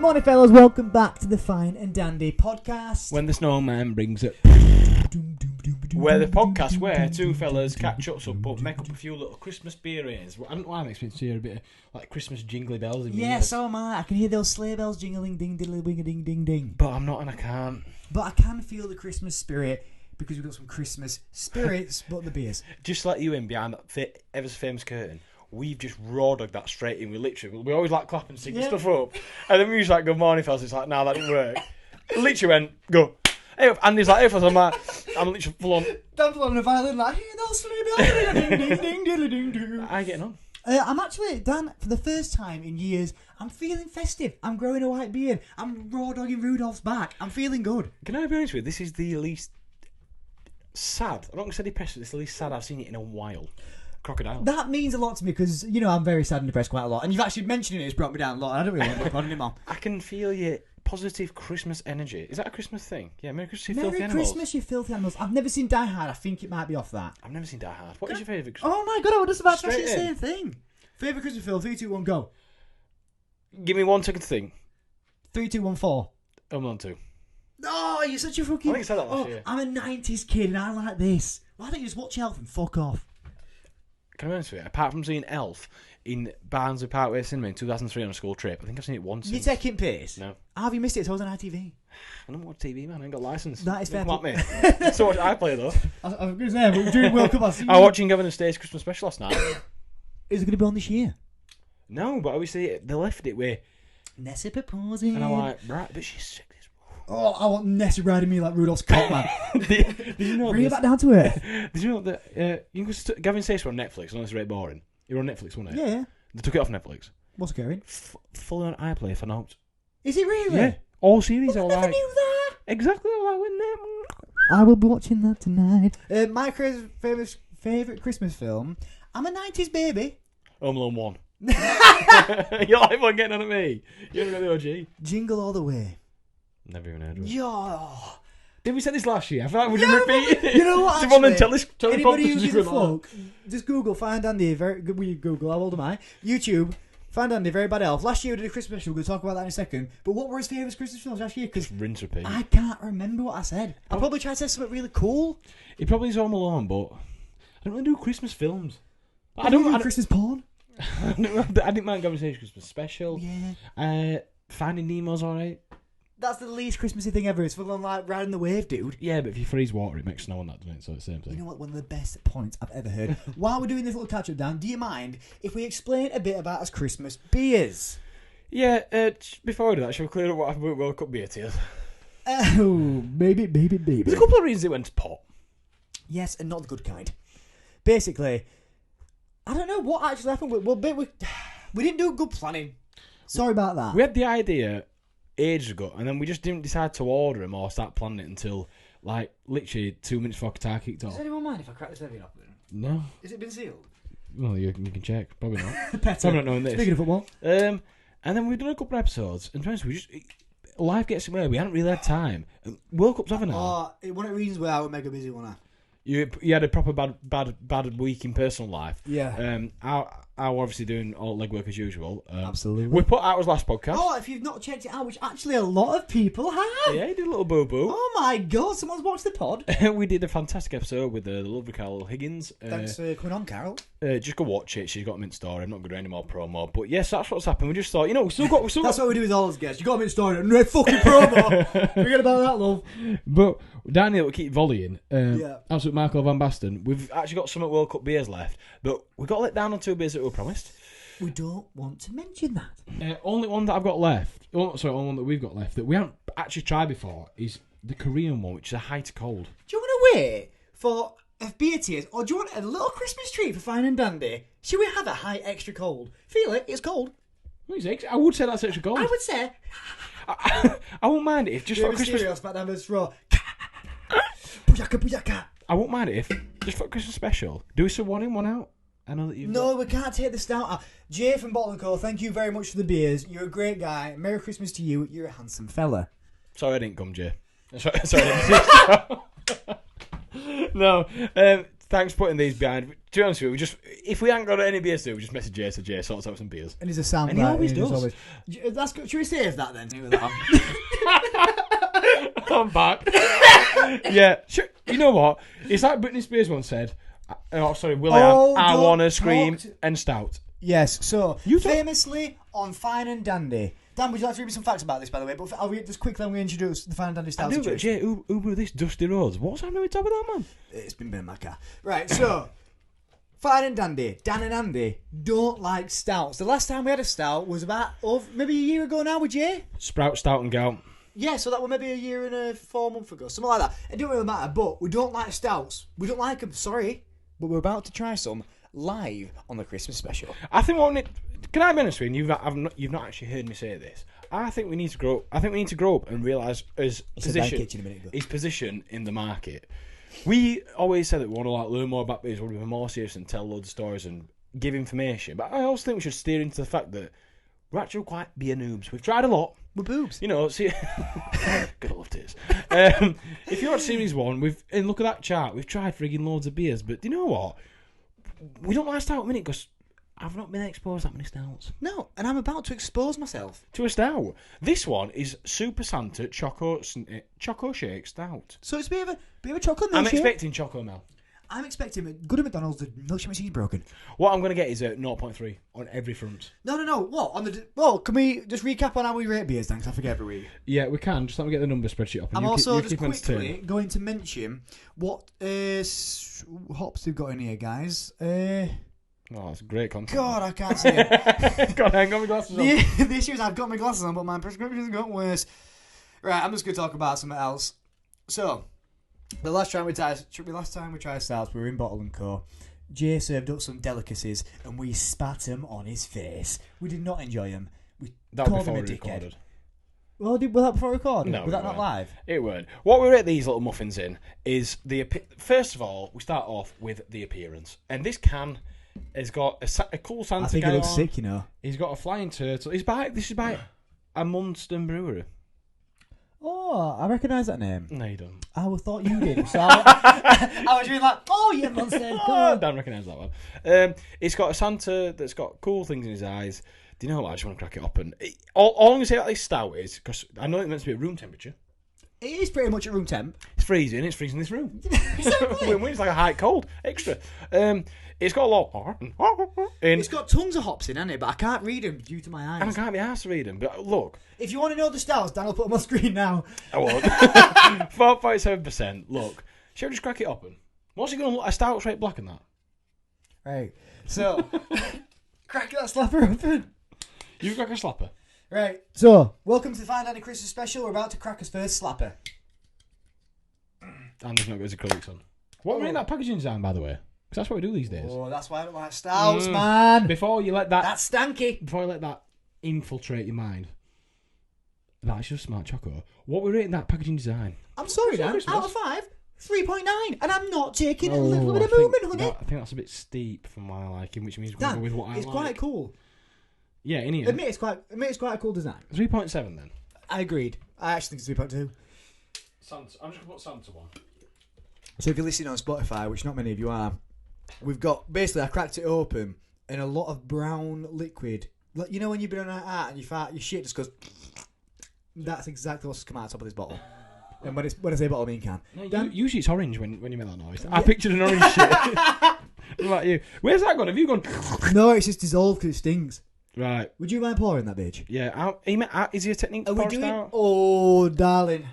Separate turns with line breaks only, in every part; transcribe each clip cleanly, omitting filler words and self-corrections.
Morning, fellas. Welcome back to the Fine and Dandy podcast.
When the snowman brings it. Where the podcast where two fellas catch up, but make up a few little Christmas beers. I don't know why it makes me hear a bit of like Christmas jingly bells in my
Yeah,
ears.
so am I. I can hear those sleigh bells jingling, ding, diddly, wing, ding, ding, ding.
But I'm not and I can't.
But I can feel the Christmas spirit because we've got some Christmas spirits, but the beers.
Just let you in behind that ever so famous curtain. We've just raw dogged that straight in. We always like clap and sing stuff up, and then we usually like good morning fellas. It's like, nah, that didn't work. Literally went go. Hey, Andy's like, hey fellas, I'm literally full on.
Dan full on the violin, like, hear those sleigh bells, ding, ding, ding, diddly, ding, ding.
How you getting on?
I'm actually, Dan, for the first time in years, I'm feeling festive. I'm growing a white beard. I'm raw dogging Rudolph's back. I'm feeling good.
Can I be honest with you? This is the least sad. I'm not going to say depressed, but it's the least sad I've seen it in a while. Crocodile.
That means a lot to me because, you know, I'm very sad and depressed quite a lot. And you've actually mentioned it, it's brought me down a lot. I don't really want to put it anymore.
I can feel your positive Christmas energy. Is that a Christmas thing? Yeah, Merry Christmas, you filthy
Merry
animals.
Christmas, you filthy animals. I've never seen Die Hard. I think it might be off that.
I've never seen Die Hard. What is your favourite Christmas?
Oh my god, I was just about to ask you the
Straight
same thing. Favourite Christmas film, 3, 2, 1, go.
Give me 1 second to think.
3, 2, 1, 4.
I'm on 2.
Oh, you're such a fucking...
I think I said that last year.
I'm a 90s kid and I like this. Why don't you just watch Elf and fuck off?
Can I be honest with you? Apart from seeing Elf in Barnsley Parkway Cinema in 2003 on a school trip, I think I've seen it once.
You're taking piss?
No.
How have you missed it? It's always on ITV.
I don't watch TV, man. I ain't got a licence.
That is fair.
Come at me. So watch iPlayer, though.
I was going to say, but during World Cup, I see
I was watching Governor State's Christmas special last night.
Is it going to be on this year?
No, but obviously they left it with...
Nessie proposing.
And I'm like, right, but she's sick.
Oh, I want Nessie riding me like Rudolph's cock, man.
Did you know
Bring it back down to earth.
Did you know that you can Gavin Stacey on Netflix? I know it's very boring. You're on Netflix, wasn't it?
Yeah.
They took it off Netflix.
What's going?
Fully on iPlayer for notes.
Is it really?
Yeah. All series.
I
all
never
like
knew that.
exactly all like with
I will be watching that tonight. My favourite Christmas film. I'm a 90s baby.
Home Alone 1. You're like one getting on at me. You haven't got the OG.
Jingle All the Way.
Never even heard of it.
Yo.
Did we say this last year? I feel like we didn't repeat it.
You know what?
It's one of them
Anybody who gives a fuck, just Google Find Andy. Very good. We Google. How old am I? YouTube. Find Andy. Very bad elf. Last year we did a Christmas special. We'll talk about that in a second. But what were his favourite Christmas films last year? Because
rinse repeat.
I can't remember what I said. I'll probably try to say something really cool.
He probably is Home Alone, but I don't really do Christmas films.
I don't do Christmas porn.
I didn't mind Gavin Stacey's Christmas special.
Yeah.
Finding Nemo's alright.
That's the least Christmassy thing ever. It's full on like riding the wave, dude.
Yeah, but if you freeze water, it makes snow on that, doesn't it? So it's the same thing.
You know what? One of the best points I've ever heard. While we're doing this little catch-up, Dan, do you mind if we explain a bit about us Christmas beers?
Yeah, before I do that, shall we clear up what happened with World Cup beer tiers?
Oh, baby.
There's a couple of reasons it went to pot.
Yes, and not the good kind. Basically, I don't know what actually happened. We didn't do good planning. Sorry about that.
We had the idea ages ago, and then we just didn't decide to order them or start planning it until, like, literally 2 minutes before Qatar kicked off.
Does anyone mind if I crack this heavy up?
No.
Has it been sealed?
Well, you can check. Probably not.
Better.
I'm not knowing this.
Speaking of football.
And then we've done a couple of episodes, and to be honest, life gets in the way. We hadn't really had time. World Cup's over now.
One of the reasons why I was mega busy, wasn't I?
You had a proper bad week in personal life.
Yeah.
I was obviously doing all legwork as usual.
Absolutely.
We put out his last podcast.
Oh, if you've not checked it out, which actually a lot of people have.
Yeah, he did a little boo-boo.
Oh my god, someone's watched the pod.
We did a fantastic episode with the lovely Carol Higgins.
Thanks for coming on, Carol.
Just go watch it. She's got them in story. I'm not going to do any more promo. But yes, that's what's happened. We just thought, we still got...
That's what we do with all those guests. You got them in story. No fucking promo. Forget about that, love.
But Daniel will keep volleying.
Yeah.
Absolute Michael Van Basten. We've actually got some World Cup beers left. But we got let down on 2 beers that we were promised.
We don't want to mention that.
Only one that I've got left, only one that we've got left that we haven't actually tried before is the Korean one, which is a high to cold.
Do you want to wait for beer tiers, or do you want a little Christmas treat for Fine and Dandy? Should we have a high extra cold? Feel it, it's cold.
I would say that's extra cold.
I would say.
I won't mind it if just for Christmas.
SmackDown vs. Raw. Booyaka.
I won't mind it if just for Christmas special. Do some one in, one out. I know that you.
No, we can't take the stout out. Jay from Bottle & Co, thank you very much for the beers. You're a great guy. Merry Christmas to you. You're a handsome fella.
Sorry I didn't come, Jay. Sorry I didn't. No. thanks for putting these behind. To be honest with you, if we haven't got any beers to do, we just message Jay, so Jay sorts out some beers.
And he's a sound
And he
guy,
always
and he's
does.
That's good. Should we save that then?
I'm back. Yeah, sure. You know what? It's like Britney Spears once said. I want to scream and stout.
Yes, so famously on Fine and Dandy. Dan, would you like to read me some facts about this, by the way? But I'll read just quickly. We introduce the Fine and Dandy style situation.
Jay, Uber this dusty roads. What's happening with top of that, man?
It's been in my car. Right, so Fine and Dandy, Dan and Andy don't like stouts. The last time we had a stout was about maybe a year ago now with Jay.
Sprout, stout, and gout.
Yeah, so that was maybe a year and 4 months ago, something like that. It don't really matter, but we don't like stouts. We don't like them. Sorry, but we're about to try some live on the Christmas special.
I think can I be honest with you? You've not actually heard me say this. I think we need to grow. I think we need to grow up and realise his position in the market. We always said that we want to learn more about beers, we want to be more serious and tell loads of stories and give information. But I also think we should steer into the fact that we're actually quite beer noobs. We've tried a lot.
We're boobs.
You know, see, good love tears. If you watch Series 1, and look at that chart, we've tried frigging loads of beers, but do you know what? We don't like stout at the minute because I've not been exposed to that many stouts.
No, and I'm about to expose myself
to a stout. This one is Super Santa Choco Shake Stout.
So it's a bit of a chocolate milkshake.
I'm expecting Choco Mel.
I'm expecting good at McDonald's. The milkshake machine's broken.
What I'm going to get is a 0.3 on every front.
No. What? Can we just recap on how we rate beers, thanks? I forget every week.
Yeah, we can. Just let me get the number spreadsheet up.
I'm also just quickly going to mention what hops we've got in here, guys.
Oh, that's great content.
God, I can't see it.
God, I got my glasses on.
The issue is I've got my glasses on, but my prescription's got worse. Right, I'm just going to talk about something else. So, the last time we tried stouts, we were in Bottle & Co. Jay served up some delicacies, and we spat them on his face. We did not enjoy them. We called him a dickhead.
Recorded.
Well, was that before recording?
No,
was that not live?
It weren't. What we rate these little muffins in is first of all, we start off with the appearance, and this can has got a cool Santa guy.
I think it looks sick, you know. He's
got a flying turtle. This is by a Munster brewery.
Oh, I recognise that name.
No, you don't.
I thought you did. So I was really like, oh, yeah, Munster.
I don't recognise that one. It's got a Santa that's got cool things in his eyes. Do you know what? I just want to crack it up. And all I'm going to say about this stout is, because I know it's meant to be at room temperature.
It is pretty much at room temp.
It's freezing. It's freezing this room.
Exactly.
It's like a high cold extra. It's got a lot.
It's got tons of hops in, hasn't it? But I can't read them due to my eyes.
And I can't be asked to read them. But look,
if you want to know the stouts, Dan will put them on screen now.
I won't. 4.7%. Look, shall we just crack it open? What's it going to look? A stout straight black in that.
Right. So, crack that slapper open.
You crack a slapper.
Right. So, welcome to the Fine Dandy Christmas special. We're about to crack his first slapper.
And there's not got his acrylics on. What made that packaging design, by the way? Because that's what we do these days.
Oh, that's why I don't like stouts, man.
Before you let that...
That's stanky.
Before you let that infiltrate your mind. That's just smart choco. What we're rating that packaging design?
I'm sorry, Dan. Out of 5, 3.9. And I'm not taking a little bit of movement, honey.
I think that's a bit steep for my liking, which means we're going to go with what I like.
It's quite cool.
Yeah, in here.
Admit it's quite a cool design.
3.7 then.
I agreed. I actually think it's 3.2.
Santa. I'm just going to put Santa one.
So if you're listening on Spotify, which not many of you are, we've got, basically I cracked it open and a lot of brown liquid. You know when you've been on an art and you fart, your shit just goes... That's exactly what's come out of the top of this bottle. And when I say bottle, I mean can.
No, usually it's orange when you make that noise. Yeah. I pictured an orange shit. What about you? Where's that gone? Have you gone...
No, it's just dissolved because it stings.
Right.
Would you mind pouring that bitch?
Yeah. Is he a technique to
Are we
pour
doing...
out?
Oh, darling.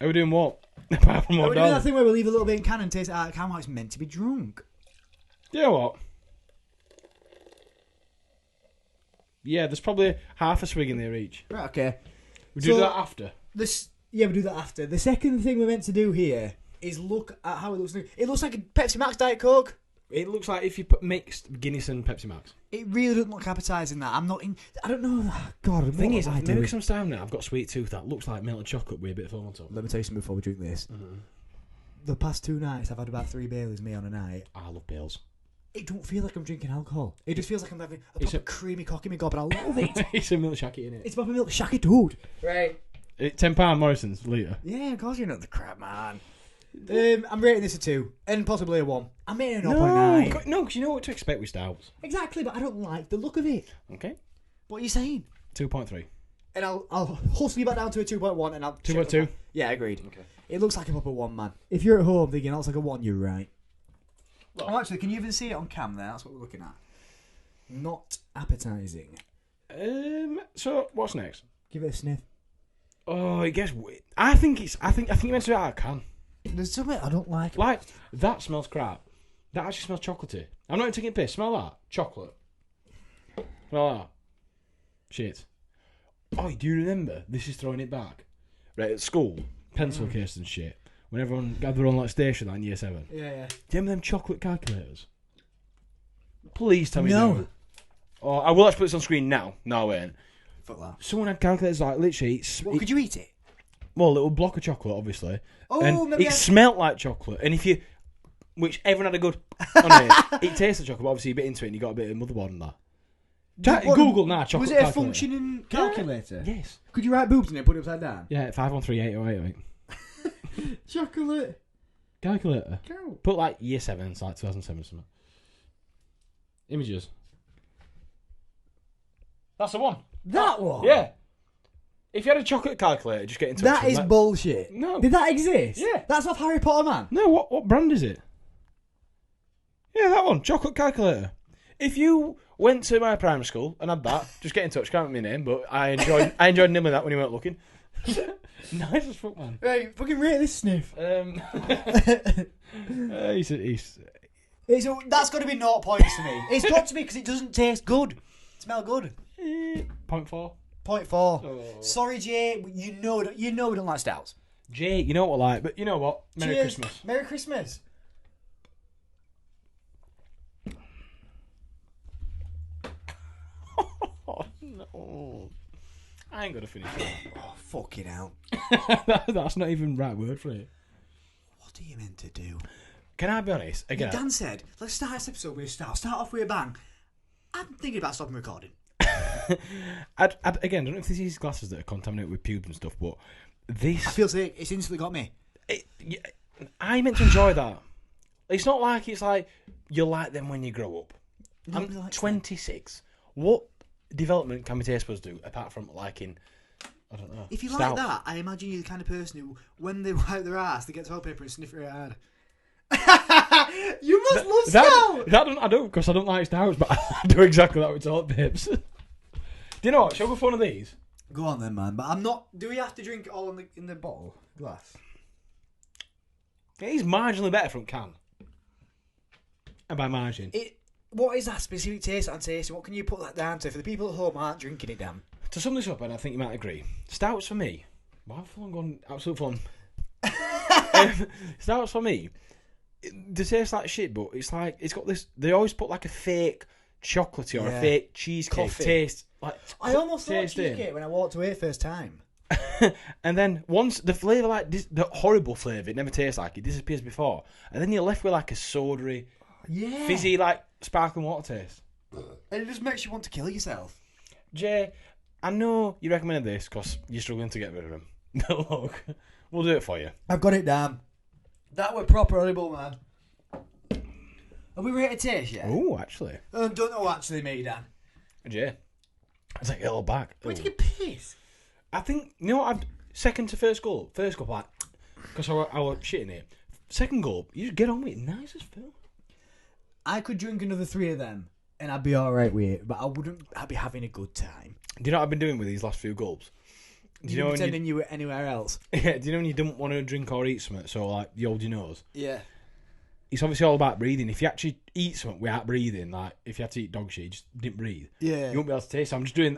Are we doing what? Apart from
Are we doing that thing where we leave a little bit in can and taste it out of can while it's meant to be drunk?
You know what? Yeah, there's probably half a swig in there each.
Right, okay.
We do that after.
We do that after. The second thing we're meant to do here is look at how it looks. It looks like a Pepsi Max Diet Coke.
It looks like if you mixed Guinness and Pepsi Max.
It really doesn't look appetising. That I don't know. God,
the thing is, maybe some time now I've got sweet tooth that looks like melted chocolate with a bit of foam on top.
Let me tell you something before we drink this. Mm-hmm. The past 2 nights I've had about 3 Baileys me on a night.
I love Baileys.
It don't feel like I'm drinking alcohol. It just feels like I'm having a proper creamy cock in my gob, and I love it.
It's a milkshake, innit?
It's proper milkshake, dude. Right.
£10 Morrison's litre.
Yeah, of course you know the crap, man. I'm rating this a 2 and possibly a 1. I'm rating it a 0.9.
No, because you know what to expect with stouts.
Exactly, but I don't like the look of it.
Okay.
What are you saying?
2.3.
And I'll hustle you back down to a 2.1 and I'll...
2.2?
Yeah, agreed.
Okay.
It looks like a proper 1, man. If you're at home thinking that's like a 1, you're right. Well, oh, actually, can you even see it on cam there? That's what we're looking at. Not appetising.
So, what's next?
Give it a sniff.
Oh, it gets weird. I think you meant to do it out of a can.
There's something I don't like.
Like, that smells crap. That actually smells chocolatey. I'm not even taking a piss. Smell that. Chocolate. Smell that. Shit. Oh, do you remember? This is throwing it back. Right, at school, pencil case and shit. When everyone gathered on like station like in year 7.
Yeah.
Do you remember them chocolate calculators? Please tell me
No.
no. Oh, I will actually put this on screen now. No, I ain't.
Fuck that.
Someone had calculators like literally...
Could you eat it?
Well, a little block of chocolate, obviously.
Oh,
and
maybe
it smelt like chocolate. And if you... Which everyone had a good... on it. It tasted like chocolate, but obviously you bit into it and you got a bit of motherboard in that. Google now, chocolate
Was it a
calculator.
functioning calculator?
Yeah. Yes.
Could you write boobs in it and put it upside down?
Yeah, 513808.
Chocolate.
Calculator.
Cool.
Put like year 7, it's like 2007 or something. Images. That's the one.
That one?
Yeah. If you had a chocolate calculator, just get into
That is bullshit.
No.
Did that exist?
Yeah.
That's off Harry Potter, man.
No, what brand is it? Yeah, that one. Chocolate calculator. If you went to my primary school and had that, just get in touch. Can't remember my name, but I enjoyed nibbling that when you weren't looking. Nice as fuck, man.
Right, fucking rate this sniff. That's got to be 0 points to me. It's got to be because it doesn't taste good. Smell good.
0.4.
0.4.
Oh.
Sorry, Jay. You know we don't like stouts.
Jay, you know what I like, but you know what? Merry
Cheers.
Christmas.
Merry Christmas.
Oh, no. I ain't gonna finish that.
Oh, fucking hell.
That's not even the right word for it.
What are you meant to do?
Can I be honest? Again,
Dan said, let's start this episode with a stout. Start off with a bang. I'm thinking about stopping recording.
Again, I don't know if this is glasses that are contaminated with pubes and stuff, but this...
I feel sick. It's instantly got me.
I meant to enjoy that. It's not like it's like you'll like them when you grow up.
Nobody
I'm
likes
26. What development can my taste buds do apart from liking... I don't know.
If you
stout?
like that, I imagine you're the kind of person who, when they wipe their ass, they get toilet paper and sniff it hard. You must love stout!
I don't, because I don't like stouts, but I do exactly that with toilet papers. Do you know what? Shall we go for one of these?
Go on then, man. But I'm not... Do we have to drink it all in the bottle? Glass?
It is marginally better from can. And by margin.
What is that specific taste and taste? What can you put that down to for the people at home who aren't drinking it, Dan?
To sum this up, and I think you might agree, stouts for me... Well, I've full gone absolute fun. Stouts for me... They taste like shit, but it's like... It's got this... They always put like a fake chocolatey or a fake cheesecake taste. Like,
I almost thought
taste
cheesecake when I walked away first time.
And then once the flavour, like this, the horrible flavour, it never tastes like it, disappears before. And then you're left with like a sodery, fizzy, like sparkling water taste.
And it just makes you want to kill yourself.
Jay, I know you recommended this because you're struggling to get rid of them. Look, we'll do it for you.
I've got it down. That were proper edible, man. Have we rated taste yet?
Oh, actually.
Don't know actually, me, Dan.
Jay, I take it all back.
Where did you get piss?
I think, you know what, second to first goal, like, because I was shitting it. Second goal, you just get on with it, nice as fuck.
I could drink another 3 of them and I'd be alright with it, but I'd be having a good time.
Do you know what I've been doing with these last few gulps?
Do you know pretending you were anywhere else?
Yeah, do you know when you don't want to drink or eat something, so like, you hold your nose?
Yeah.
It's obviously all about breathing. If you actually eat something without breathing, like, if you had to eat dog shit, you just didn't breathe.
Yeah.
You won't be able to taste it. I'm just doing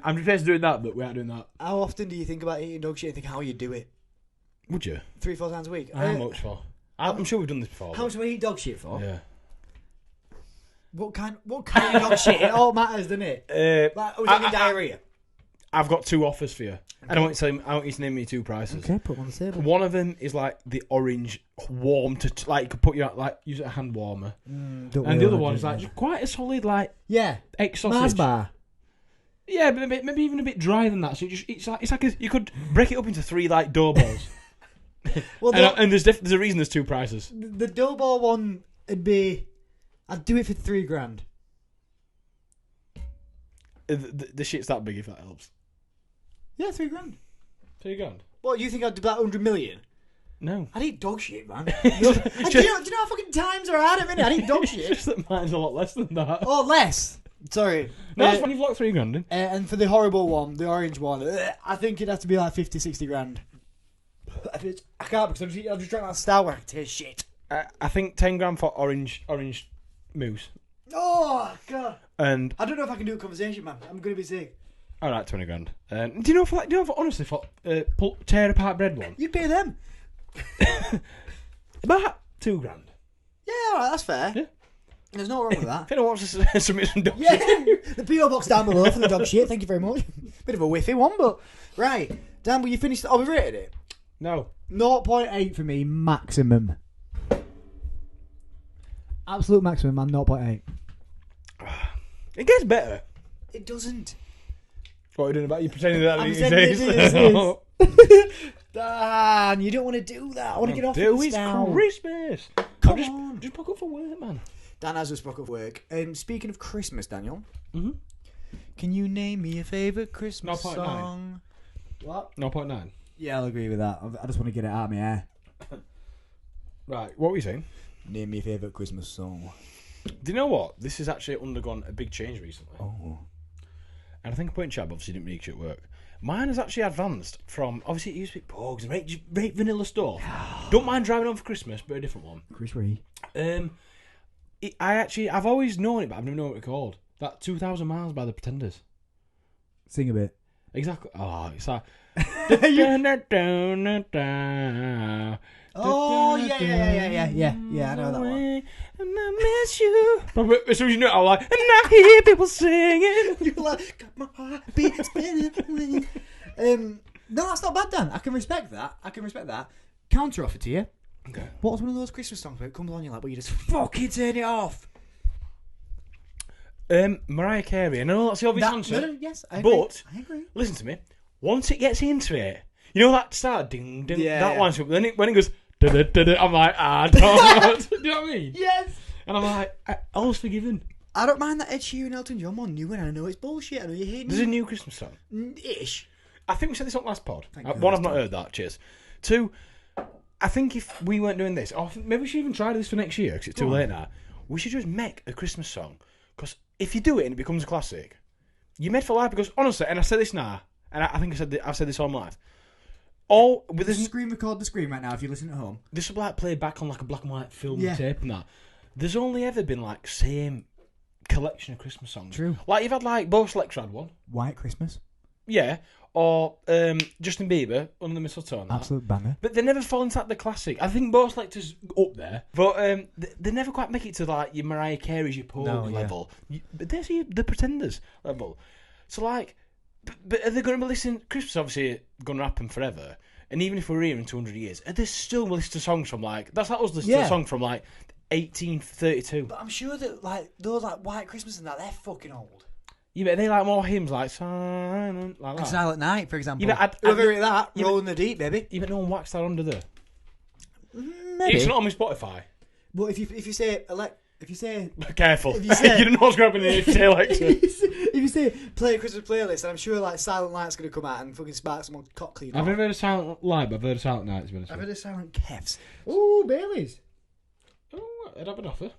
that, but without doing that.
How often do you think about eating dog shit and think how you do it?
Would you?
3-4 times a week?
How much for? I'm sure we've done this before.
How much do I eat dog shit for?
Yeah.
What kind of dog shit? It all matters, doesn't it? Like, was it diarrhea?
I've got 2 offers for you. Okay. I want you to name me 2 prices.
Okay, put them on the table.
One of them is like the orange warm to like you could put your like use it a hand warmer, and the other one is like quite a solid like egg sausage. Mars bar. Yeah, but maybe even a bit drier than that. So it's like you could break it up into 3 like dough balls.
Well,
and there's a reason there's two prices.
the dough ball one would be. I'd do it for $3,000.
The shit's that big, if that helps.
Yeah, $3,000.
$3,000.
What, you think I'd do that 100 million?
No.
I'd eat dog shit, man. do you know how fucking times are hard at minute? I'd eat dog shit.
Just that mine's a lot less than that.
Oh, less. Sorry.
No, that's when you've locked $3,000 in.
And for the horrible one, the orange one, I think it'd have to be like 50, 60 grand. I can't because I've just drank that stout where I can taste shit.
I think 10 grand for orange mousse.
Oh, God.
And
I don't know if I can do a conversation, man. I'm going to be sick.
all right, 20 grand. Do you know honestly for tear apart bread one?
You pay them.
About $2,000.
Yeah, alright, that's fair.
Yeah.
There's no wrong with that.
If anyone wants to submit some dog
Yeah,
shit.
the PO box down below for the dog shit. Thank you very much. Bit of a whiffy one, but right. Dan, will you finish? Oh, we rated it.
No.
0.8 for me, maximum. Absolute maximum, man. 0.8.
It gets better.
It doesn't.
What are you doing about you pretending that
I'm
it
pretending
exists?
it is. Dan, you don't want to do that. I want to get off
Do
this
it's
now.
Christmas.
Come on.
Just book up for work, man.
Dan has just spoke of work. Speaking of Christmas, Daniel,
Mm-hmm.
can you name me a favourite Christmas
0.9.
song? What?
0.9.
Yeah, I'll agree with that. I just want to get it out of my hair.
Right, what were you saying?
Name me a favourite Christmas song.
Do you know what? This has actually undergone a big change recently.
Oh.
And I think Point Chab obviously didn't reach at work. Mine has actually advanced from, obviously it used to be Pogues and rate vanilla stuff. Don't mind driving on for Christmas, but a different one.
Chris Ree.
I've always known it, but I've never known what it's called. That 2,000 Miles by the Pretenders.
Sing a bit.
Exactly. Oh, it's like...
Oh, yeah, I know that one.
And I miss you. As soon as you know it, I'm like, and I hear people singing.
You're like, got my heart beat spinning. No, that's not bad, Dan. I can respect that. Counter offer to you.
Okay.
What's one of those Christmas songs where it comes on you like, but you just fucking turn it off?
Mariah Carey. I know that's the obvious answer.
No, yes, I agree.
But,
I agree.
listen to me. Once it gets into it, you know that start ding ding,
Yeah,
that
yeah.
one. Then when it goes, da-da-da-da, I'm like, don't. Do you know what I mean?
Yes.
And I'm like, all's forgiven.
I don't mind that Ed Sheeran Elton John one new, and I know it's bullshit. I know you hate
There's a new Christmas song.
Ish.
I think we said this on last pod.
Thank
One,
goodness,
I've not heard that. Cheers. Two, I think if we weren't doing this, or maybe we should even try this for next year because it's too late now. We should just make a Christmas song. Because if you do it and it becomes a classic, you're made for life. Because honestly, and I say this now, and I think I've said this all my life. All with this
Screen record the screen right now if you listen at home.
This will be like played back on like a black and white film
Yeah.
tape and that. There's only ever been like same collection of Christmas songs.
True.
Like you've had like Bo Selector had one.
White Christmas.
Yeah. Or Justin Bieber, Under the Mistletoe. And that.
Absolute banger.
But they never fall into like the classic. I think Bo Selector's up there. But they never quite make it to like your Mariah Carey's, your Pogue level. But there's the Pretenders level. So like, but are they going to be listening? Christmas obviously going to happen forever. And even if we're here in 200 years, are they still listening to songs from like, that's like us listening to a song from like 1832.
But I'm sure that like those like White Christmas and that, they're fucking old.
Yeah, but they like more hymns like Silent, like that.
Silent Night, for example.
Yeah, but
Whoever wrote that,
yeah,
Rolling the Deep, baby.
Yeah, but no one whacks that under there.
Maybe.
It's not on my Spotify.
But if you say
Careful.
If you say-
you don't know what's going to happen if you say Alexa.
if you say play a Christmas playlist, and I'm sure like Silent Night's gonna come out and fucking spark someone cock clean.
I've never heard of Silent Live, but I've heard of Silent Night.
I've heard of Silent Kevs. Ooh, Bailey's.
Oh, I'd have an offer.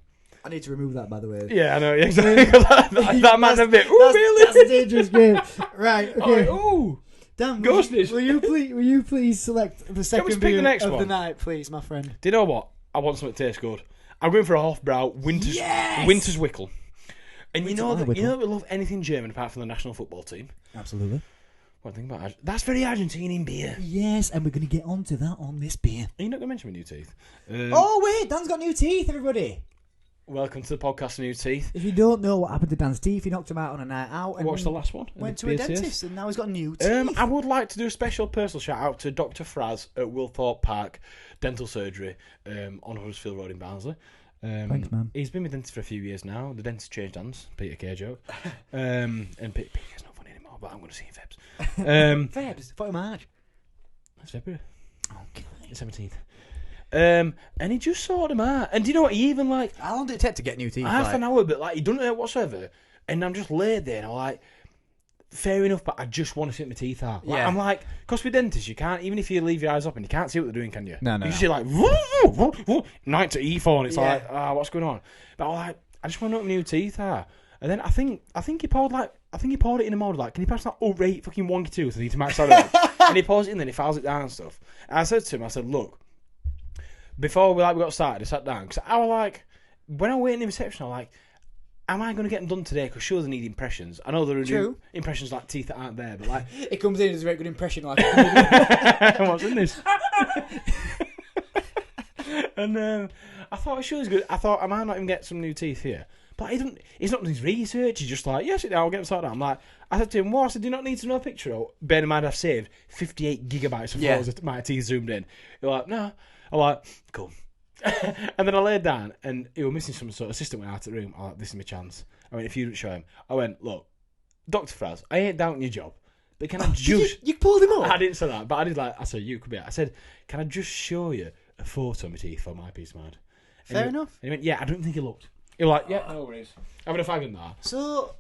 I need to remove that, by the way.
Yeah, I know. Yeah, exactly. that might have been. Ooh,
That's
really?
a dangerous game. Right. Okay.
Ooh.
Dan,
Ghosted.
will you please select the second
pick
beer
the next
of
one?
the night, please, my friend?
Do you know what? I want something that tastes good. I'm going for a Hofbrau Winter's Wickel. And you know that we love anything German apart from the national football team.
Absolutely.
What do you think about that's very Argentinian beer.
Yes, and we're going to get onto that on this beer.
Are you not going to mention my new teeth?
Oh wait, Dan's got new teeth, everybody.
Welcome to the podcast, New Teeth.
If you don't know what happened to Dan's teeth, he knocked him out on a night out. And
Watched the last one.
Went to a dentist, and now he's got new teeth.
I would like to do a special personal shout out to Dr. Fraz at Wilthorpe Park Dental Surgery on Huddersfield Road in Barnsley.
Thanks, man.
He's been with dentist for a few years now. The dentist changed hands. Peter K. joke. And Peter's not funny anymore, but I'm going to see him Febs.
Febs, 40 March.
That's February.
Okay.
It's 17th. And he just sorted them out. And do you know what? He even like...
How long did it take to get new teeth?
Half an hour, but like he doesn't hurt whatsoever. And I'm just laid there and I'm like, fair enough, but I just want to sit my teeth out. Like,
Yeah.
I'm like, because with dentists, you can't, even if you leave your eyes open, you can't see what they're doing, can you?
No.
You just see like, woo, woo, woo, 9 to E4, and it's
Yeah.
like, what's going on? But I'm like, I just want to know what my new teeth are. And then I think he poured it in a mold like, can you pass that rate fucking wonky tooth? I need to max that up. And he pours it in there and he files it down and stuff. And I said to him, I said, look, before we got started, I sat down because I was like, when I wait in the reception, I'm like, am I going to get them done today? Because sure they need impressions. I know there are new impressions like teeth that aren't there, but like
it comes in as a very good impression. Like,
what's in this? And I thought sure it's good. I thought I might not even get some new teeth here. But he's not done his research. He's just like, yes, I'll get them sorted out. I'm like, I said to him, what? I said, do you not need to know a picture? Bear in mind, I've saved 58 gigabytes of photos of my teeth zoomed in. You're like, no. I'm like, cool. And then I laid down, and he was missing some sort of assistant went out of the room. I'm like, this is my chance. I went, if you don't show him. I went, look, Dr. Fraz, I ain't doubting your job, but can I just...
You pulled him up?
I didn't say that, but I did I said, you could be... I said, can I just show you a photo of my teeth for my peace of mind?
Fair enough.
And he went, yeah, I don't think he looked. He was like, yeah, no worries. I'm going to fag him that.
So,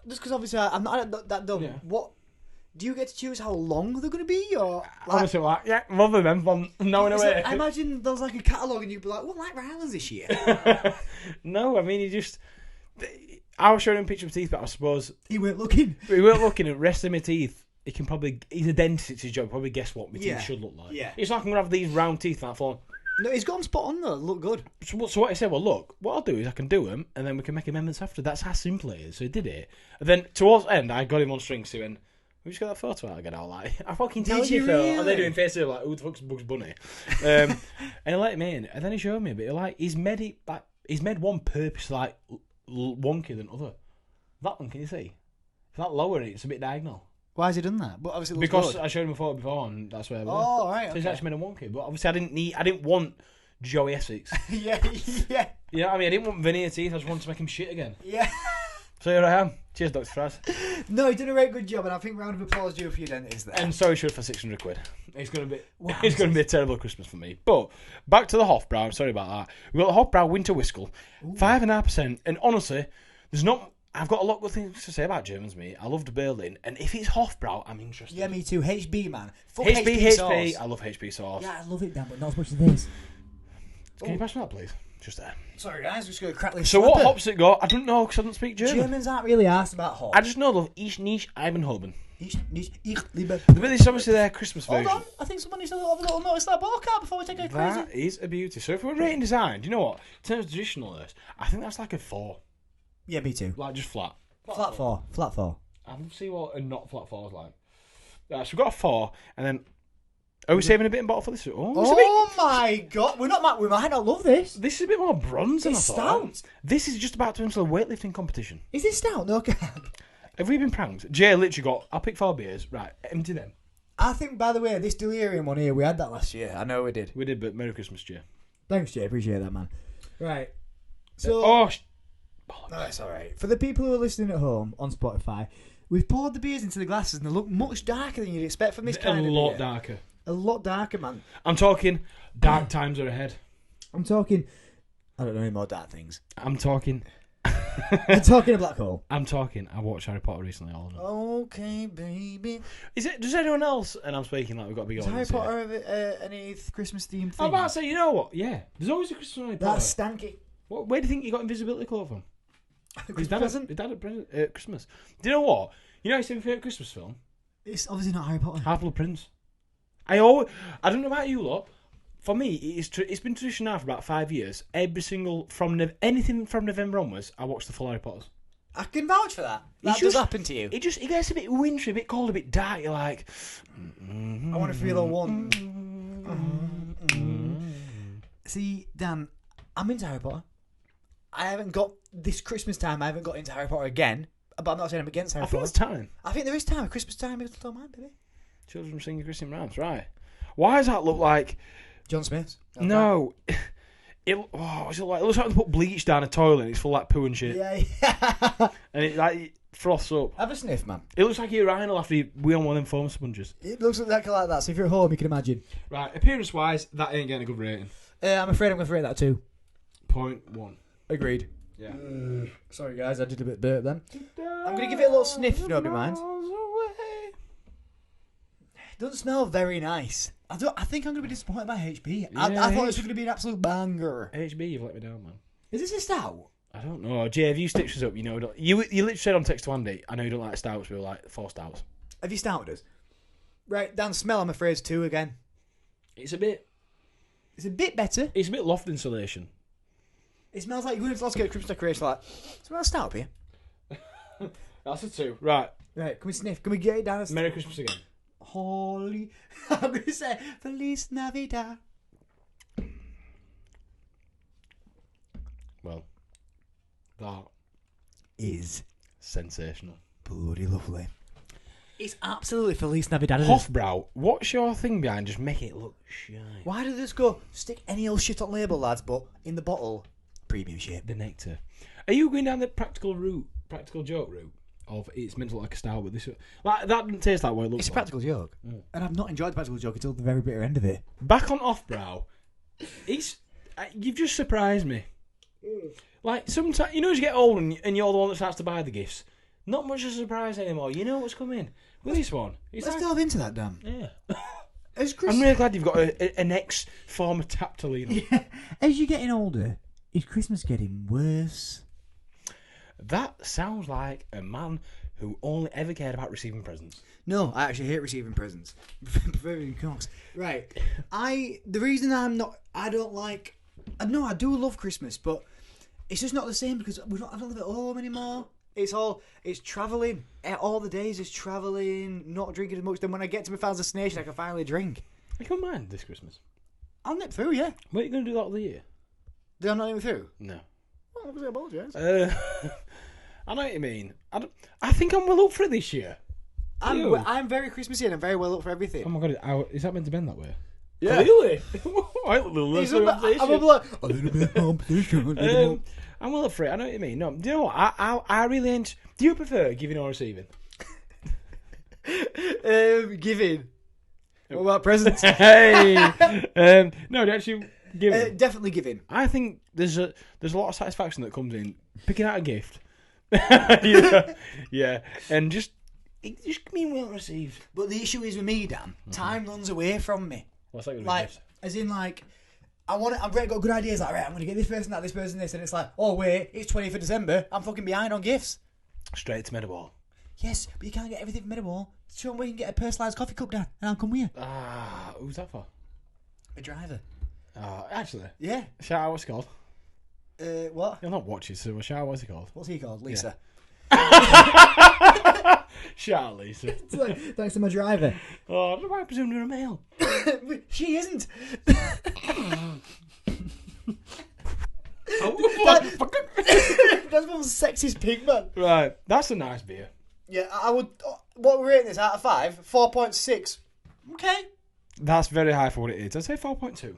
just because obviously I'm not that dumb, what... Do you get to choose how long they're going to be, or... Like,
honestly, like, yeah, mother them from knowing away.
I imagine there was like a catalogue and you'd be like, what, like Rylands this year?
No, I mean, he just... I was showing him a picture of teeth, but I suppose...
He weren't looking.
He weren't looking at the rest of my teeth. He can probably... He's a dentist, it's his job. Probably guess what my teeth should look like.
Yeah.
It's like I'm going to have these round teeth and that fall.
No, he's got them spot on though. Look good.
So what he said, well, look, what I'll do is I can do them, and then we can make amendments after. That's how simple it is. So he did it. And then, towards the end, I got him on strings to and we just got that photo out again. I was like, I fucking told you, Phil.
Really?
And they're doing faces like, who the fuck's Bugs Bunny? And he let me in, and then he showed me, but he's made one purpose like wonky than other. That one, can you see? If that lower it's a bit diagonal.
Why has he done that? But obviously, it looks
because
good.
I showed him a photo before, and that's where.
Oh, right.
So he's actually made a wonky, but obviously I didn't want Joey Essex.
yeah.
You know what I mean? I didn't want veneer teeth. I just wanted to make him shit again.
Yeah.
So here I am. Cheers, Dr. Fraz.
No, he did a very good job, and I think round of applause due for your dentist there.
And sorry, Shud, for 600 quid. It's going to be a terrible Christmas for me. But back to the Hofbrau. I'm sorry about that. We've got the Hofbrau Winter Whistle, 5.5%. And honestly, I've got a lot of good things to say about Germans, mate. I loved Berlin, and if it's Hofbrau, I'm interested.
Yeah, me too. HB, man. Fuck
HP
sauce.
I love HP sauce.
Yeah, I love it, Dan, but not as much as this.
Can you pass me that, please? Just there.
Sorry, guys, we're just going to crack this.
So what hops it got? I don't know because I don't speak German.
Germans aren't really asked about hops.
I just know the Ich nicht Eibenhoben.
Ich liebe.
But this is obviously their Christmas version.
Hold on, I think someone needs to have a little notice that ball card before we take a crazy.
That is a beauty. So if we're rating design, do you know what? In terms of traditionalist, I think that's like a 4.
Yeah, me too.
Like just flat.
Flat 4. Flat 4.
I'll see what a not flat 4 is like. So we've got a 4, and then... Are we saving a bit in bottle for this?
Oh my god, we might not love this.
This is a bit more bronze than I
It's
thought.
stout.
This is just about to enter a weightlifting competition.
Is it stout? No, okay.
Have we been pranked? Jay literally got, I'll pick 4 beers, right, empty them.
I think, by the way, this delirium one here, we had that last year. I know we did.
We did, but Merry Christmas, Jay.
Thanks, Jay. Appreciate that, man. Right. So...
No,
it's alright. For the people who are listening at home on Spotify, we've poured the beers into the glasses and they look much darker than you'd expect from this kind of beer.
A lot darker.
A lot darker, man.
I'm talking dark times are ahead.
I'm talking... I don't know any more dark things.
I'm talking...
I'm talking a black hole.
I'm talking... I watched Harry Potter recently, all of them.
Okay, baby.
Does anyone else... And I'm speaking like we've got a big audience
Does Harry Potter have any Christmas themed thing?
I'm about to say, you know what? Yeah. There's always a Christmas Harry Potter.
That's stanky.
Where do you think you got invisibility cloak from? His dad
present?
at Christmas. Do you know what? You know his favourite Christmas film?
It's obviously not Harry Potter.
Half-Blood Prince. I don't know about you lot. For me, it's been tradition now for about 5 years. Every single anything from November onwards, I watch the full Harry Potters.
I can vouch for that. That does happen to you.
It gets a bit wintry, a bit cold, a bit dark. You're like,
I want to feel a one. See, Dan, I'm into Harry Potter. I haven't got this Christmas time. I haven't got into Harry Potter again. But I'm not saying I'm against Harry Potter.
I think it's time.
I think there is time. Christmas time, people don't mind, baby.
Children singing Christian rhymes, right? Why does that look like
John Smith's?
No. It looks like they put bleach down a toilet and it's full of like poo and shit.
Yeah.
And it like froths up.
Have a sniff, man.
It looks like a urinal after you wee on one of them foam sponges.
It looks exactly like that, so if you're at home, you can imagine.
Right, appearance-wise, that ain't getting a good rating.
I'm afraid I'm going to rate that too.
0.1.
Agreed.
Yeah.
Sorry, guys, I did a bit burp then. I'm going to give it a little sniff, if nobody minds. It doesn't smell very nice. I think I'm going to be disappointed by HB. I thought this was going to be an absolute banger.
HB, you've let me down, man.
Is this a stout?
I don't know. Jay, if you stitched us up, you literally said on text to Andy, I know you don't like stouts, we were like 4 stouts.
Have you stouted us? Right, down smell, I'm afraid it's 2 again.
It's a bit
better.
It's a bit loft insulation.
It smells like you're going to get a Christmas decoration like, smell stout up here.
That's a 2. Right,
can we sniff? Can we get it down?
Merry Christmas again.
I'm going to say, Feliz Navidad.
Well, that
is
sensational.
bloody lovely. It's absolutely Feliz Navidad.
Hofbrau, what's your thing behind just making it look shy?
Why do they just go, stick any old shit on label, lads, but in the bottle, premium shit?
The nectar. Are you going down the practical joke route? Of it's meant to look like a stout, but this like that doesn't taste like what it looks like.
It's a practical joke, and I've not enjoyed the practical joke until the very bitter end of it.
Back on Hofbrau, you've just surprised me. Like sometimes, you get old and you're the one that starts to buy the gifts. Not much of a surprise anymore. You know what's coming with this one.
Let's delve into that, Dan.
Yeah.
I'm
really glad you've got an ex form of tap to lean on.
Yeah. As you're getting older, is Christmas getting worse?
That sounds like a man who only ever cared about receiving presents.
No, I actually hate receiving presents. Right. The reason I don't like. No, I do love Christmas, but it's just not the same because I don't live at home anymore. It's travelling. All the days is travelling, not drinking as much. Then when I get to my family destination, I can finally drink.
You don't mind this Christmas?
I'll nip through, yeah.
What are you going to do that all the year?
Did I not nip through?
No.
Well, obviously I apologise.
I know what you mean. I think I'm well up for it this year.
I'm very Christmassy and I'm very well up for everything.
Oh my god, is that meant to bend that way?
Yeah.
Clearly.
I'm well
up for it. I know what you mean. No, do you know what? I really enjoy. Do you prefer giving or receiving?
Giving. What about presents?
Hey. No, actually giving.
Definitely giving.
I think there's a lot of satisfaction that comes in picking out a gift. yeah, and just being well received.
But the issue is with me, Dan. Time runs away from me.
What's that going to be?
Like, as in, like, I've got good ideas. Like, right, I'm going to get this person that, this person this, and it's like, oh wait, it's 20th of December. I'm fucking behind on gifts.
Straight to Meadowball.
Yes, but you can't get everything from Meadowball. So we can get a personalised coffee cup, Dan, and I'll come with you.
Who's that for?
A driver.
Actually.
Yeah.
Shout out, what's he called?
What?
You're not watching, so shout out, what's he called?
What's he called? Lisa.
Yeah. Shout out, Lisa.
Thanks to my driver.
Oh, I don't know why I presume you're a male.
She isn't.
That's
one sexist pig, man.
Right, that's a nice beer.
Yeah, I would. What we're rating this out of 5? 4.6. Okay.
That's very high for what it is. I'd say 4.2.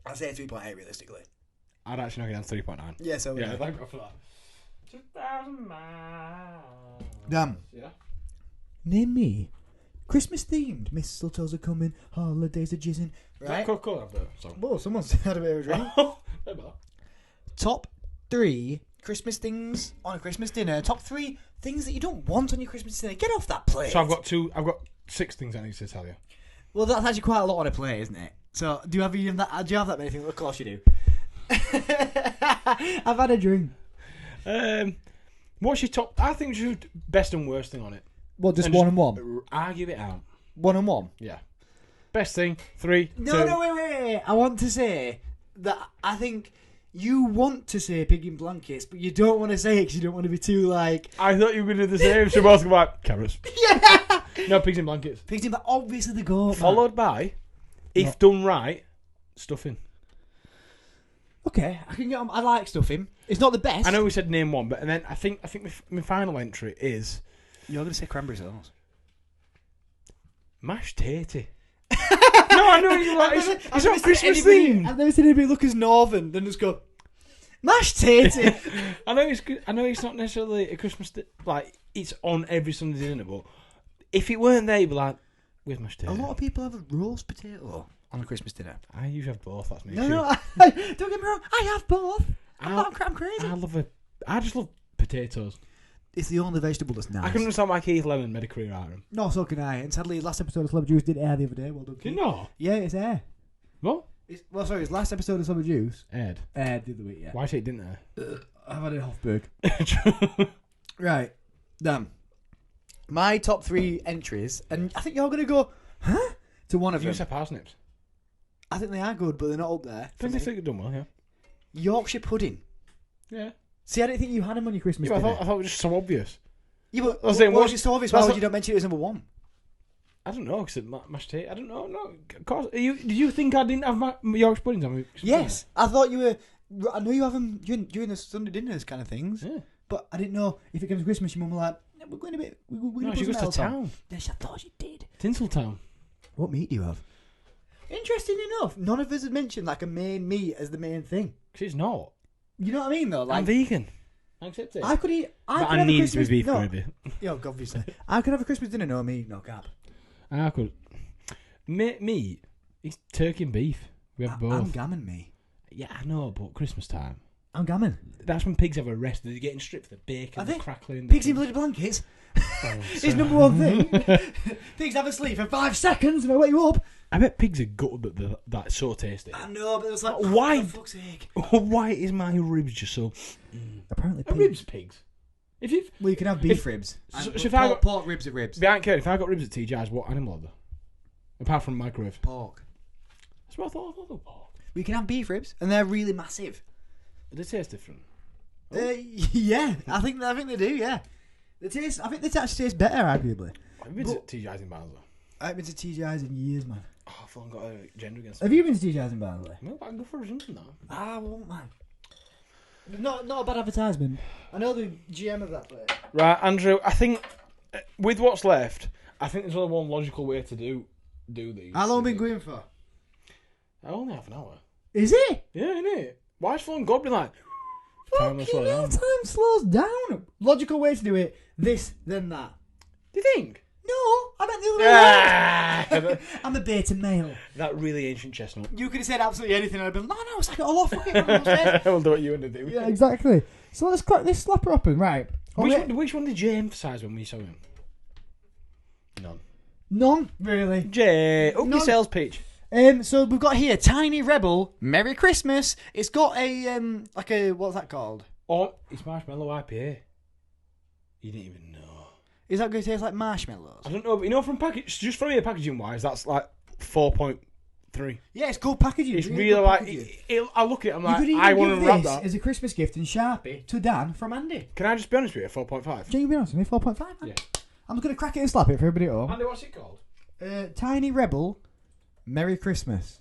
I'd say 3.8 realistically.
I'd actually knock it down to 3.9.
Yeah, so
yeah, thank God for that. 2,000 miles.
Damn.
Yeah.
Name me. Christmas themed. Mistletoes are coming. Holidays are jizzing. Right.
Cool.
Whoa, someone's had a bit of a drink. Top 3 Christmas things on a Christmas dinner. Top 3 things that you don't want on your Christmas dinner. Get off that plate.
So I've got 6 things I need to tell you.
Well, that's actually quite a lot on a plate, isn't it? So do you have that many things? Of course you do. I've had a drink.
What's your top? I think your best and worst thing on it.
Well, just one and one.
Argue it out.
1 and 1.
Yeah. Best thing. 3.
No,
2.
no, wait. I want to say that I think you want to say pig in blankets, but you don't want to say it because you don't want to be too like.
I thought you were going to do the same. So I was like carrots.
Yeah.
No, pigs in blankets.
Pigs in blankets. Obviously the goat.
Followed by, if done right, stuffing.
Okay, I can get on. I like stuffing. It's not the best.
I know we said name one, but and then I think my final entry is.
You're going to say cranberry sauce.
Mashed tatey. No, I know you like. It's not Christmas themed.
I've never seen anybody look as northern than just go mashed tatey.
I know it's not necessarily a Christmas like it's on every Sunday dinner. But if it weren't there, you'd be like, where's my potato?
A lot of people have a roast potato on a Christmas dinner.
I usually have both. That's me.
No, don't get me wrong. I have both. I'm crazy.
I just love potatoes.
It's the only vegetable that's nice.
I can understand why Keith Lemon made a career out of him.
No, so can I. And sadly, his last episode of Slumber Juice did air the other day. Well done, Keith.
Did not?
Yeah, it's air.
What?
His last episode of Slumber Juice
Aired
the other week, yeah.
Why say it didn't air?
I've had a Hofburg. Right. Damn. My top 3 entries, and I think you're going to go, huh? To one of them.
You said parsnips.
I think they are good, but they're not up there.
I think you've done well, yeah.
Yorkshire pudding.
Yeah.
See, I didn't think you had them on your Christmas dinner.
I thought it was just so obvious.
Yeah, but
I was saying,
what's your so obvious? Why would you not mention it as number 1?
I don't know, because mashed potato. I don't know. No, of course. Did you think I didn't have my Yorkshire puddings on me?
Yes. I thought you were... I know you have them during the Sunday dinners kind of things.
Yeah.
But I didn't know if it comes to Christmas, your mum was like, we're going a bit...
No, she goes to town.
Yes, I thought she did.
Tinseltown.
What meat do you have? Interesting enough, none of us had mentioned like a main meat as the main thing.
Because it's not.
You know what I mean, though? Like,
I'm vegan. I accept it.
I could eat...
But I need to be beef maybe.
Yeah, obviously. I could have a Christmas dinner, no meat, no cap.
I could. Meat is turkey and beef. We have both.
I'm gammon, me.
Yeah, I know, but Christmas time.
I'm gammon.
That's when pigs have a rest. They're getting stripped for the bacon,
Are
the
they?
crackling.
Pigs in bloody blankets. It's number 1 thing. Pigs have a sleep for 5 seconds and I wake you up.
I bet pigs are gutted that that's so tasty.
I know, but it's like,
why?
For fuck's sake.
Why is my ribs just so?
Apparently,
Are ribs pigs? If you
well, you can have beef ribs.
So if I got
pork ribs are ribs.
If I don't care, if I got ribs at TJ's, what animal are they? Apart from microwave.
Pork.
That's what I thought. They were pork.
We can have beef ribs, and they're really massive.
They taste different.
Yeah, I think they do. Yeah, they taste. I think they actually taste better, arguably.
Have you been to TJ's in Barnsley?
I haven't been to TGI's in years, man.
Oh, I thought I got a gender against.
Have you been to TGI's in Barnsley?
No, but I can go for a something now.
I won't, man. Not a bad advertisement. I know the GM of that place.
Right, Andrew. I think with what's left, I think there's only one logical way to do these.
How long have we been going for?
Only half an hour.
Is it?
Yeah, innit? Why is Phone God been like? Time
slows down. Logical way to do it. This, then that.
Do you think?
No, I meant the other way around. I'm a beta male.
That really ancient chestnut.
You could have said absolutely anything, and I'd been, no, it's like all off. Fucking
We'll do what you want to do.
Yeah, exactly. So let's crack this slapper open, right?
Which one did Jay emphasise when we saw him?
None, really.
Jay, up your sales pitch.
So we've got here Tiny Rebel, Merry Christmas. It's got a what's that called?
Oh, it's marshmallow IPA. You didn't even know.
Is that going to taste like marshmallows?
I don't know, but you know from just from here packaging wise, that's like 4.3.
Yeah, it's good packaging.
It's really like I look at it, I'm like, I want to wrap that
as a Christmas gift in Sharpie to Dan from Andy.
Can I just be honest with you? 4.5.
Can you be honest with me? 4.5.
Yeah.
I'm going to crack it and slap it for everybody at home.
Andy, what's it called?
Tiny Rebel, Merry Christmas,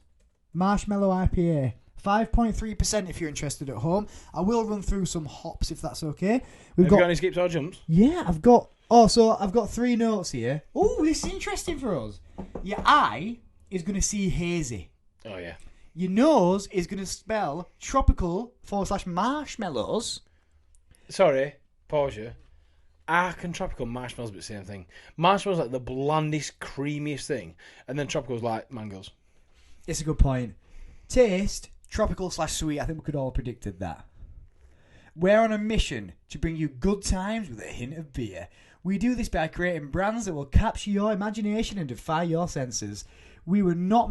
Marshmallow IPA, 5.3% if you're interested at home. I will run through some hops if that's okay.
Have you got any skips or jumps?
Yeah, I've got 3 notes here. Oh, this is interesting for us. Your eye is going to see hazy.
Oh, yeah.
Your nose is going to spell tropical / marshmallows.
Sorry, pause you. Arc and tropical marshmallows, but the same thing. Marshmallows like the blandest, creamiest thing, and then tropical's like mangoes.
It's a good point. Taste, tropical / sweet. I think we could all have predicted that. We're on a mission to bring you good times with a hint of beer. We do this by creating brands that will capture your imagination and defy your senses. When we're not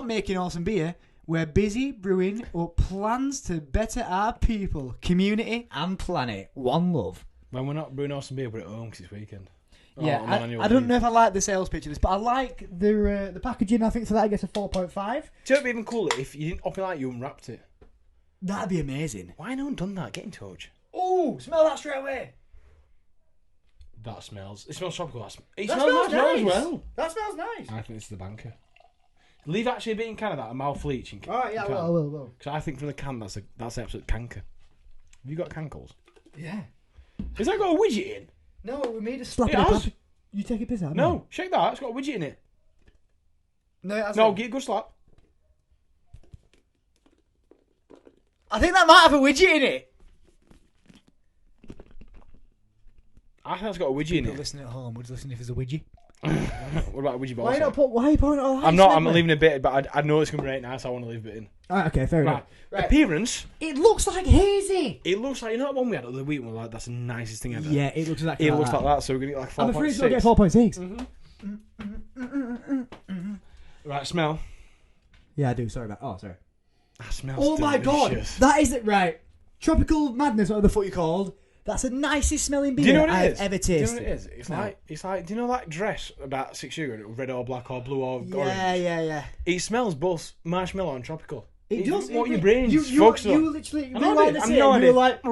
making awesome beer, we're busy brewing up plans to better our people, community, and planet. One love.
When we're not brewing awesome beer, we're at home because it's weekend.
Yeah, I don't know if I like the sales pitch of this, but I like the packaging. I think so that I get a 4.5.
So it'd be even cooler if you didn't open it like you unwrapped it.
That'd be amazing.
Why no one done that? Get in touch.
Oh, smell that straight away.
That smells. It smells tropical. It
That
smells
nice
as well.
That smells nice.
I think this is the banker. Leave actually a bit in can of that, a mouth leach.
Alright, yeah, I will. Because
I think from the can, that's the absolute canker. Have you got cankles?
Yeah.
Has that got a widget in?
No, we made a slap
it has.
You take a piss out?
No, shake that. It's got a widget in it.
No, it hasn't.
No, get a good slap.
I think that might have a widget in it.
I think it's got a widgie in
People
it.
listening at home would listen if there's a widgie.
What about a widgie ball?
Why are you pointing all that?
I'm not. I'm leaving a bit, but I know it's going to be right now, so I want to leave a bit in.
Alright, okay, fair enough.
Right. Appearance.
It looks like hazy.
It looks like, you know that one we had the other week, and we're like, that's the nicest thing ever.
Yeah, it looks exactly
It
like
looks
that.
like that, so we're going to get like 4.6.
I'm afraid it's going to get 4.6.
Right, smell.
Yeah, I do. Sorry about. Oh, sorry.
That smells
Oh my god,
delicious.
that is it, right? Tropical Madness, whatever the fuck you called. That's the nicest smelling beer
Do you know what it
I've
is?
ever
Do you know
tasted.
what it is? It's like, do you know that dress about 6 years ago, red or black or blue or orange?
Yeah.
It smells both marshmallow and tropical.
It does.
What your brain's
you
focused on.
You literally
I know
rewind
I
the
did.
scene,
I know I
you were
did.
like,
I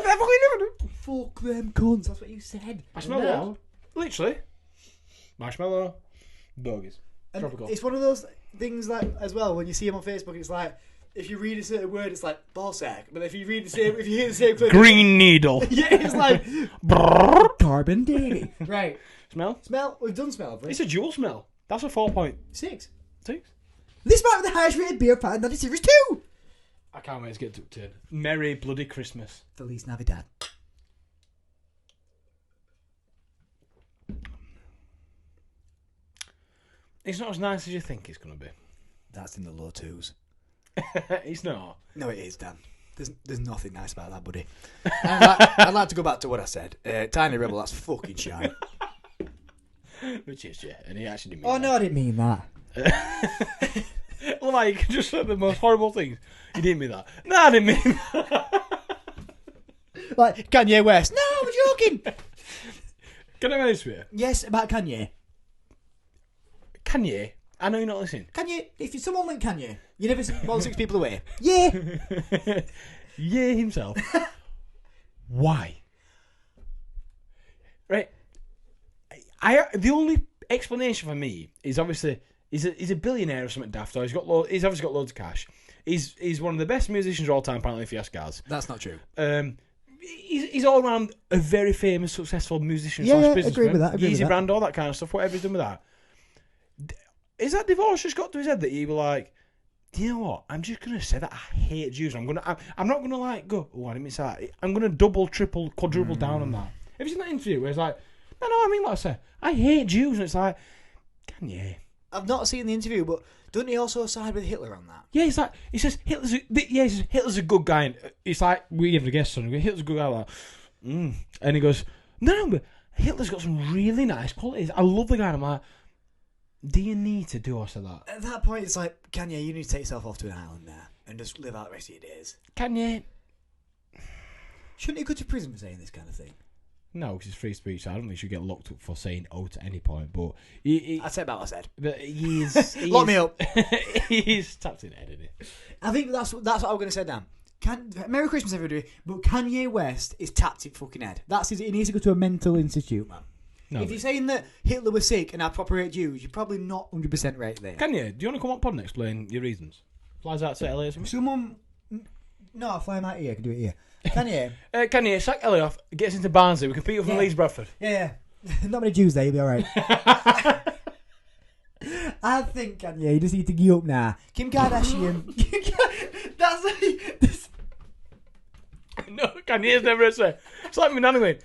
fucking never do.
fuck them cunts. That's what you said.
I smell
Now-
what? Literally. Marshmallow, bogies.
And
Tropical.
it's one of those things that, as well, when you see them on Facebook, it's like, if you read a certain word, it's like ballsack. But if you hear the same clip,
Green needle.
yeah, it's like carbon dating. Right.
Smell?
Smell. We've done smell. Have we?
It's a dual smell. That's a 4.6.
6.
This
This might be the highest rated beer fan that is Series 2.
I can't wait to get to turn. Merry bloody Christmas.
Feliz Navidad.
It's not as nice as you think it's going to be.
That's in the low 2s.
It's not.
No, it is, Dan. There's nothing nice about that, buddy. I'd like to go back to what I said. Tiny Rebel, that's fucking shite.
Which is, yeah. And he actually didn't mean
Oh,
that.
no, I didn't mean that.
Well, like, you can just say the most horrible things. You didn't mean that. No, I didn't mean that.
Like, Kanye West. No, I'm joking.
Can I be honest with you?
Yes, about Kanye.
Kanye? I know you're not listening.
Kanye, if you're someone like Kanye, you never see more than 6 people away. Yeah.
Yeah, himself. Why? Right. The only explanation for me is obviously he's a billionaire or something daft. Or he's obviously got loads of cash. He's one of the best musicians of all time, apparently, if you ask guys.
That's not true.
He's all around a very famous, successful musician.
Yeah,
businessman.
agree with that.
Yeezy brand, all that kind of stuff. Whatever he's done with that. Is that divorce just got to his head that he was like, do you know what? I'm just gonna say that I hate Jews. I'm not gonna like go. Oh, I didn't mean to say that. I'm gonna double, triple, quadruple down on that. Have you seen that interview where it's like, no, I mean what I say. I hate Jews, and it's like, can you?
I've not seen the interview, but doesn't he also side with Hitler on that?
Yeah, it's like he says Hitler's a good guy. And it's like we have a guest on. Hitler's a good guy. Like, and he goes, no, but Hitler's got some really nice qualities. I love the guy. And I'm like, do you need to do us that?
At that point, it's like, Kanye, you need to take yourself off to an island there and just live out the rest of your days.
Can you?
Shouldn't you go to prison for saying this kind of thing?
No, because it's free speech. So I don't think you should get locked up for saying "oh" at any point. But
I said about what I said.
But he's
Lock me up.
He's tapped in the head, isn't he?
I think that's what I'm going to say, Dan. Merry Christmas, everybody. But Kanye West is tapped in fucking head. He needs to go to a mental institute, man.
No,
if you're saying that Hitler was sick and I proper hate Jews, you're probably not 100% right there.
Can you? Do you want to come on pod and explain your reasons? Flies out to LA or something?
Someone... No, I'll fly him out here. I can do it here. Kanye?
Can you sack Ellie off, gets into Barnsley, we can pick up from Leeds Bradford.
Yeah. Not many Jews there, you'll be alright. I think, Kanye, you just need to gear up now. Kim Kardashian... That's...
No, Kanye's never say. It's like my nan going,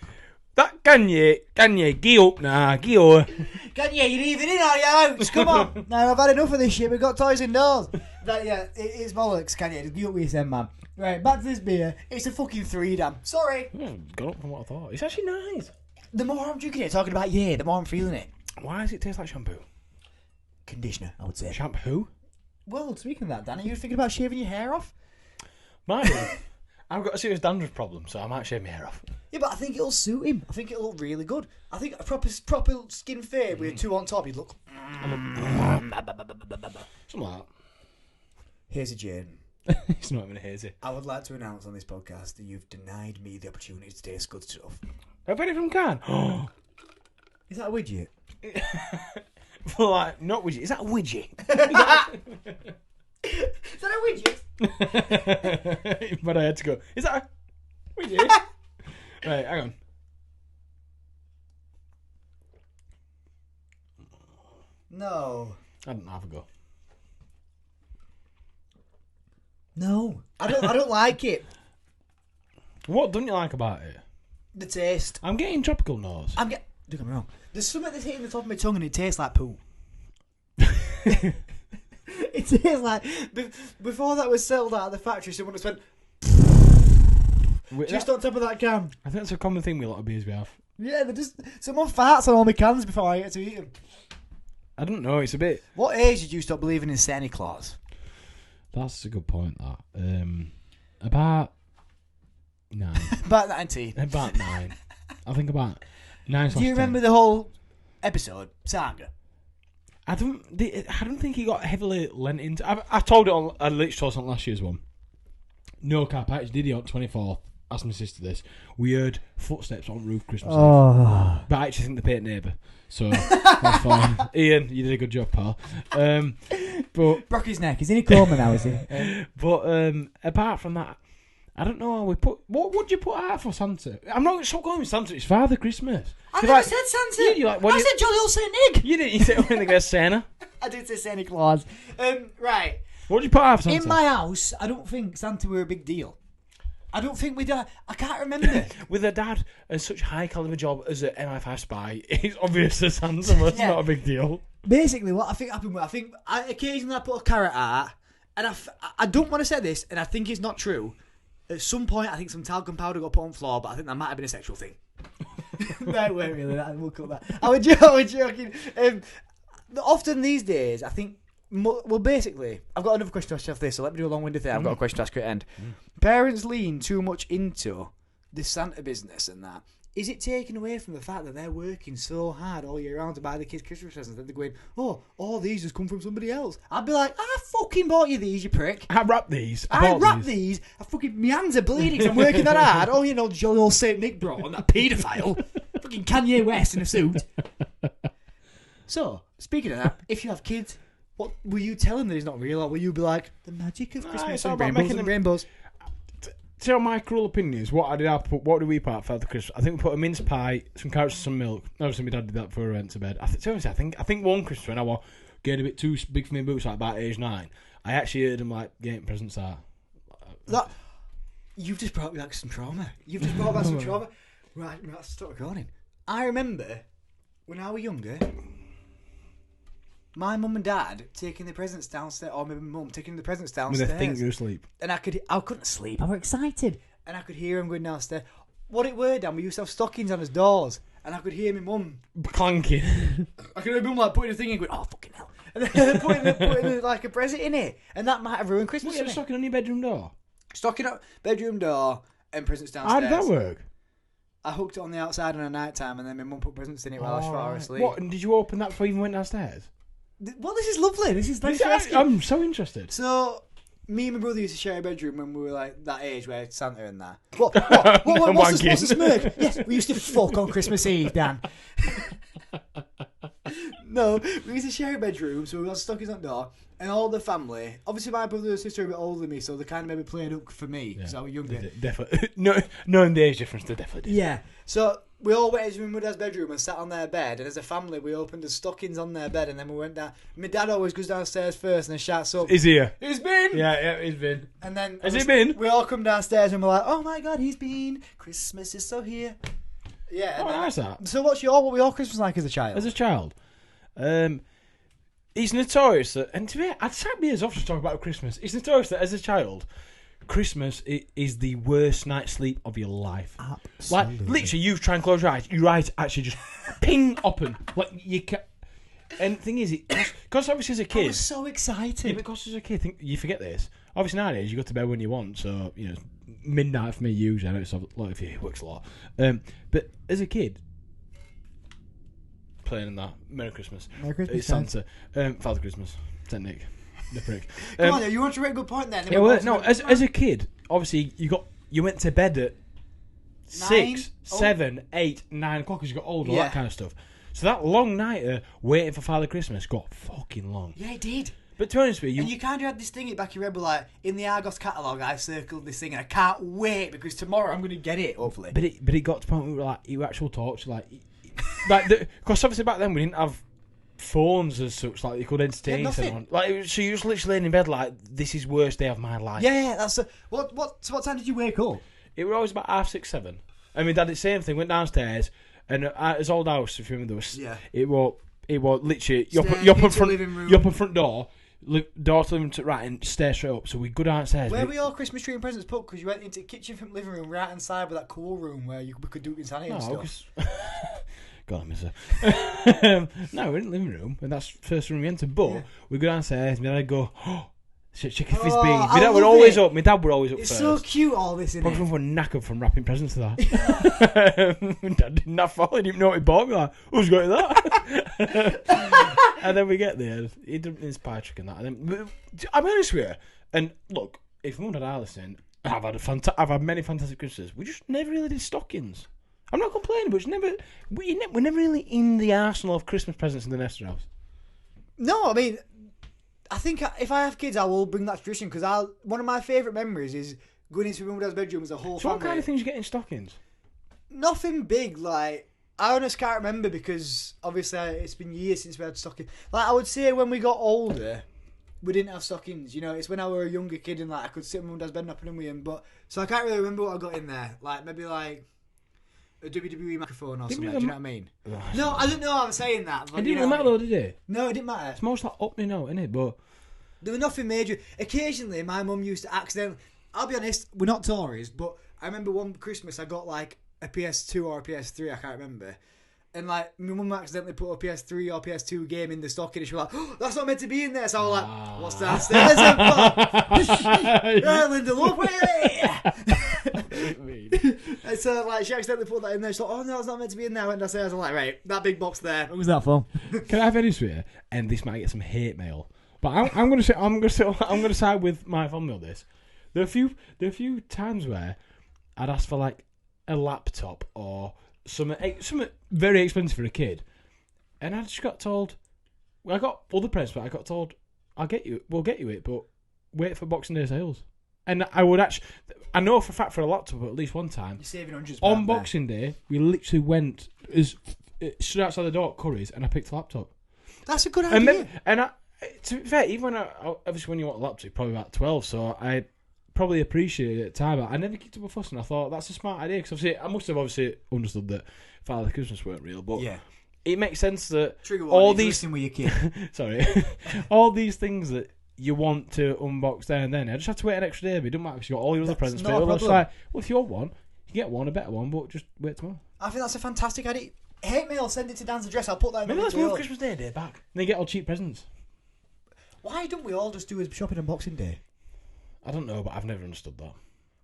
that Kanye, gear up now, gear up.
Kanye, you're leaving in, are you out? Come on. No, I've had enough of this shit. We've got toys indoors. It's bollocks, Kanye. Just gear up with yourself, man. Right, back to this beer. It's a fucking 3, damn. Sorry.
Gone up from what I thought. It's actually nice.
The more I'm drinking it, talking about the more I'm feeling it.
Why does it taste like shampoo?
Conditioner, I would say.
Shampoo?
Well, speaking of that, Dan, are you thinking about shaving your hair off?
Might be. I've got a serious dandruff problem, so I might shave my hair off.
Yeah, but I think it'll suit him. I think it'll look really good. I think a proper skin fade with 2 on top, he'd look...
Something like that.
Here's a Jane.
It's not even hazy.
I would like to announce on this podcast that you've denied me the opportunity to taste good stuff.
I bet it from can.
Is that a widget?
Well, like, not widget. Is that a widget?
Is that a widget?
But I had to go, is that a widget? Right, hang on.
No.
I don't have a go.
No. I don't like it.
What don't you like about it?
The taste.
I'm getting tropical nose.
Don't get me wrong. There's something that's hitting the top of my tongue and it tastes like poo. It tastes like... Before that was settled out of the factory, someone just went... Just on top of that can.
I think that's a common thing with a lot of beers we have.
Yeah, they're just... Someone farts on all my cans before I get to eat them.
I don't know, it's a bit...
What age did you stop believing in Santa Claus?
That's a good point, that. About 9.
About 19.
About 9. I think about 9.
Do you remember the whole episode, Saga?
I don't think he got heavily lent into... I told it on... I literally told it on last year's one. No cap, I actually did it on 24th. Asked my sister this. We heard footsteps on roof Christmas Eve. But I actually think they paid neighbour. So, that's fine. Ian, you did a good job, pal. But
broke his neck. He's in a coma now, is he?
But apart from that, I don't know how we put... What would you put out for Santa? I'm not... Stop calling him Santa. It's Father Christmas.
I never said Santa. I said Jolly Old Saint Nick.
You didn't. You said when they go Santa.
I did say Santa Claus. Right.
What did you put out for Santa?
In my house, I don't think Santa were a big deal. I don't think we did. I can't remember.
With a dad as such high caliber job as an MI5 spy, it's obvious that Santa was not a big deal.
Basically, what I think happened was, occasionally I put a carrot out, and I don't want to say this, and I think it's not true. At some point, I think some talcum powder got put on the floor, but I think that might have been a sexual thing. That weren't really. We'll cut that. I was joking. Often these days, I think. Well, basically, I've got another question to ask you after this, so let me do a long-winded thing. I've got a question to ask you at the end. Parents lean too much into the Santa business and that. Is it taken away from the fact that they're working so hard all year round to buy the kids Christmas presents that they're going, oh, all these just come from somebody else? I'd be like, I fucking bought you these, you prick.
I wrapped these.
I wrapped these. I fucking, my hands are bleeding because I'm working that hard. Oh, you know, jolly old Saint Nick brought on that paedophile. Fucking Kanye West in a suit. So, speaking of that, if you have kids... What will you tell him that he's not real, or will you be like the magic of Christmas and rainbows?
Tell my cruel opinion is what do we put out for the Christmas? I think we put a mince pie, some carrots, and some milk. Obviously, my dad did that before we went to bed. I think one Christmas when I was getting a bit too big for my boots, like about age 9, I actually heard him like getting presents out.
You've just brought back some trauma. Right, stop recording. I remember when I was younger. My mum and dad taking the presents downstairs, or maybe mum taking the presents downstairs.
With a finger asleep.
And I couldn't sleep. I was excited. And I could hear him going downstairs. What it were, Dan, we used to have stockings on his doors. And I could hear my mum
clanking.
I could hear my mum like putting a thing in going, oh, fucking hell. And then putting like a present in it. And that might have ruined Christmas.
What, you had a stocking on your bedroom door?
Stocking up bedroom door and presents downstairs.
How did that work?
I hooked it on the outside on a night time and then my mum put presents in it while I was far asleep.
What, and did you open that before you even went downstairs?
Well, this is lovely. This is nice.
I'm so interested.
So, me and my brother used to share a bedroom when we were like that age where Santa and that. What's the smirk? Yes, we used to fuck on Christmas Eve, Dan. No, we used to share a bedroom, so we got stockings on the door, and all the family. Obviously, my brother and sister are a bit older than me, so they kind of maybe played up for me because I was younger.
Definitely. No, in the age difference, they definitely did.
Yeah. So we all went into my dad's bedroom and sat on their bed, and as a family, we opened the stockings on their bed, and then we went down. My dad always goes downstairs first and then shouts up.
Is he here?
He's been.
Yeah, he's been.
And then
has he been?
We all come downstairs and we're like, oh my god, he's been. Christmas is so here. Yeah.
Oh, nice that.
So what were your Christmas like as a child?
As a child, he's notorious that, and to me, I'd say me as often to talk about Christmas. He's notorious that as a child, Christmas is the worst night's sleep of your life.
Absolutely.
Like literally, you try and close your eyes actually just ping open. Like you can. And the thing is, because obviously as a kid,
I was so excited.
Yeah, because as a kid, you forget this. Obviously nowadays, you go to bed when you want, so you know midnight for me usually. I know it's a lot if you works a lot. But as a kid, playing in that Merry Christmas, it's Santa, Father Christmas, Saint Nick, the prick.
Come on, you want to make a good point then.
Yeah, well, no, as a kid, obviously you went to bed at 6, 7, 8, 9 o'clock as you got older, all that kind of stuff. So that long night waiting for Father Christmas got fucking long.
Yeah, it did.
But to be honest with you...
And you kind of had this thing in the back of your head, like, in the Argos catalogue, I circled this thing, and I can't wait, because tomorrow I'm going to get it, hopefully.
But it got to the point where we were like, you actual talks, like... Because obviously back then we didn't have phones as such, like, you could entertain someone. Like, so you just literally laying in bed like, this is the worst day of my life.
Yeah, that's... What time did you wake up?
It was always about 6:30, 7. And my dad did the same thing. Went downstairs, and at his old house, if you remember, it was literally you up in front door. Door to living room right and stairs straight up. So we go downstairs.
Where were your Christmas tree and presents put? Because you went into the kitchen from the living room right inside with that cool room where we could do insanity and stuff.
God, I miss her. No, we're in the living room, and that's the first room we entered. But we go downstairs, and then I go, chicken fizz beans. My dad would always up. My dad would always up
it's
first.
So cute, all this, isn't it?
Probably knackered from wrapping presents to that. My dad didn't have fault. He didn't know what he bought me. Like, who's got that? And then we get there. He did his pie chicken that. And then I'm honest with you. And look, if Mum and Dad are listening, I've had many fantastic Christmases. We just never really did stockings. I'm not complaining, but we're never really in the arsenal of Christmas presents in the Nestor house.
No, I mean, I think if I have kids, I will bring that tradition because one of my favourite memories is going into Mum and Dad's bedroom as a whole family.
What kind of things you get in stockings?
Nothing big, like I honestly can't remember because obviously it's been years since we had stockings. Like I would say when we got older, we didn't have stockings. You know, it's when I was a younger kid and like I could sit in Mum and Dad's bed and open them with him. But so I can't really remember what I got in there. Like maybe like a WWE microphone or something. Do you know what I mean? No, I don't know. I'm saying that.
It didn't matter though, did it?
No, it didn't matter.
It's most like up me now, isn't it? But
there was nothing major. Occasionally, my mum used to accidentally. I'll be honest, we're not Tories, but I remember one Christmas I got like a PS2 or a PS3. I can't remember. And like my mum accidentally put a PS3 or PS2 game in the stocking, and she was like, "Oh, that's not meant to be in there." So I was like, "What's downstairs?" Yeah, Linda, look, and so like she accidentally put that in there. She's like, "Oh no, it's not meant to be in there." I went downstairs. I'm like, "Right, that big box there. What was that for?"
Can I have any swear? And this might get some hate mail, but I'm gonna side with my family on this. There are a few times where I'd ask for like a laptop or something very expensive for a kid, and I just got told. I got other presents, but I got told, we'll get you it, but wait for Boxing Day sales. And I know for a fact for a laptop at least one time. You're
saving hundreds.
On Boxing Day, we literally went stood outside the door at Curry's, and I picked a laptop.
That's a good idea.
To be fair, even obviously when you want a laptop, you're probably about 12, so I probably appreciated it at the time. But I never kicked up a fuss, and I thought that's a smart idea because obviously I must have understood that Father Christmas weren't real, but
yeah.
It makes sense that
all these with your kid.
Sorry, all these things that you want to unbox there and then. I just have to wait an extra day. But it doesn't matter because you got all your other presents. Well, if you want one, you get one, a better one, but just wait tomorrow.
I think that's a fantastic idea. Hate mail, send it to Dan's address. I'll put that in.
Maybe let's move Christmas Day a day back. And they get all cheap presents.
Why don't we all just do a shopping on Boxing Day?
I don't know, but I've never understood that.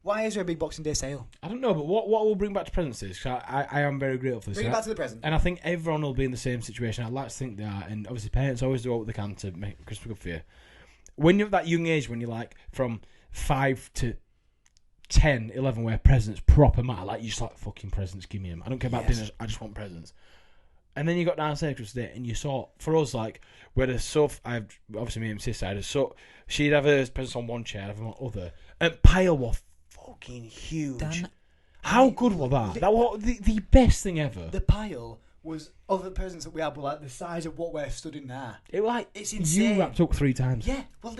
Why is there a big Boxing Day sale?
I don't know, but what we'll bring back to presents is, cause I am very grateful for this.
Bring it back to the present.
And I think everyone will be in the same situation. I'd like to think they are. And obviously parents always do what they can to make Christmas good for you. When you're at that young age, when you're like from 5 to 10, 11, where presents proper matter, like you just like fucking presents, give me them. I don't care about dinners, I just want presents. And then you got downstairs Christmas Day and you saw, for us, like, where obviously me and my sister had she'd have her presents on one chair, I'd have them on other. And pile was fucking huge. Dan, how good was that? That was the best thing ever.
The pile was other presents that we had were like the size of what we're stood in now.
It was like
it's insane.
You wrapped up 3 times.
Yeah. Well,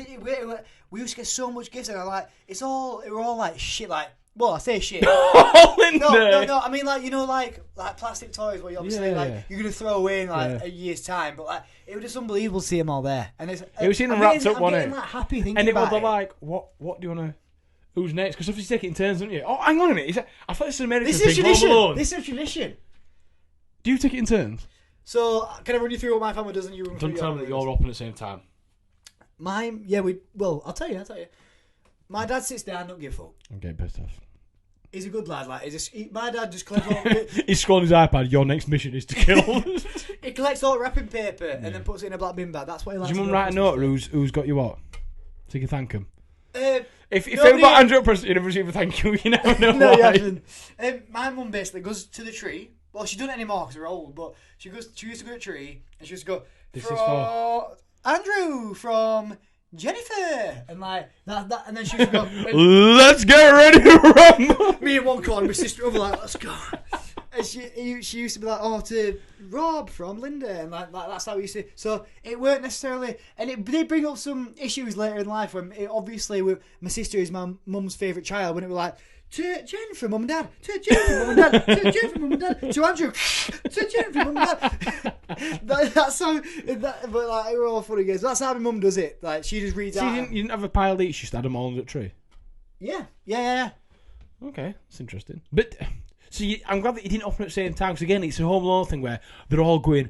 we used to get so much gifts, and it were all like shit. Like, well, I say shit. No. I mean, like, you know, like plastic toys where you obviously you're gonna throw away in like a year's time, but like it was just unbelievable to see them all there. And it was
seeing them wrapped up, wasn't it?
Like, happy thinking
and it
about
was like, what do you want to? Who's next? Because obviously you take it in turns, don't you? Oh, hang on a minute. I thought this was an American thing.
This is a tradition.
Do you take it in turns?
So, can I run you through what my family does and you run through?
Don't tell me that you're open at the same time.
I'll tell you. My dad sits down, don't give a fuck.
I'm getting pissed off.
He's a good lad, like, my dad just collects all...
He's scrolling his iPad, your next mission is to kill.
He collects all the wrapping paper and then puts it in a black bin bag. That's what he likes.
Does your mum write a note who's got you what? So you can thank him? If you've got Andrew present, you never receive a thank you, you never know why.
My mum basically goes to the tree. Well, she doesn't anymore because we're old, but she used to go to the tree and she used to go, this is for Andrew from Jennifer, and like that, and then she used to go,
let's get ready to run.
Me in one corner, my sister over like, let's go. And she used to be like, oh, to Rob from Linda, and like that's how we used to. So it weren't necessarily, and it did bring up some issues later in life when obviously my sister is my mum's favourite child. When it was like, To Jen from Mum and Dad. To Jen from Mum and Dad. To Jen from Mum and Dad. To Andrew. To Jen from Mum and Dad. That's how. But like, we're all funny guys. That's how my mum does it. Like, she just reads out.
You didn't have a pile each. You just had them all under the tree.
Yeah.
Okay, that's interesting. But I'm glad that you didn't open at the same time. Because again, it's a Home Alone thing where they're all going.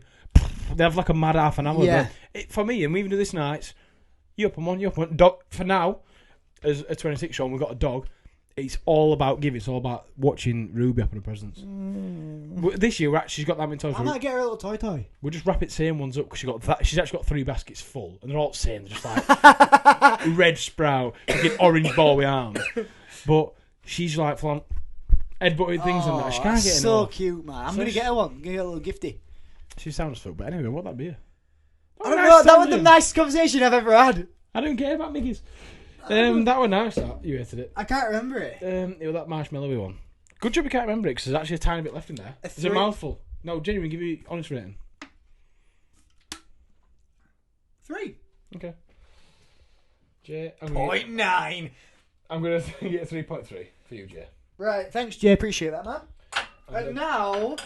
They have like a mad half an hour.
Yeah.
For me, and we even do this nights. You up on one. You up on one. Dog. For now, as a 26-year-old, we've got a dog. It's all about giving. It's all about watching Ruby open her presents. This year, she's got that many toys.
I might get her a little toy.
We'll just wrap it same ones up because she's actually got 3 baskets full, and they're all the same. They're just like red sprout, an orange ball with arms. But she's like full headbutting things and that. She can't get
so
enough.
cute, man. I'm gonna get her one. I'm gonna get a little gifty.
She sounds full, but anyway, what'd that be?
I don't know. That was the nicest conversation I've ever had.
I don't care about Miggies. That one nice. You hated it.
I can't remember it.
It was that marshmallowy one. Good job you can't remember it because there's actually a tiny bit left in there. It's a mouthful. No, genuinely, give you honest rating.
3.
Okay. Jay,
0.9.
I'm going to get 3.3 for you, Jay.
Right, thanks, Jay. Appreciate that, man. And now,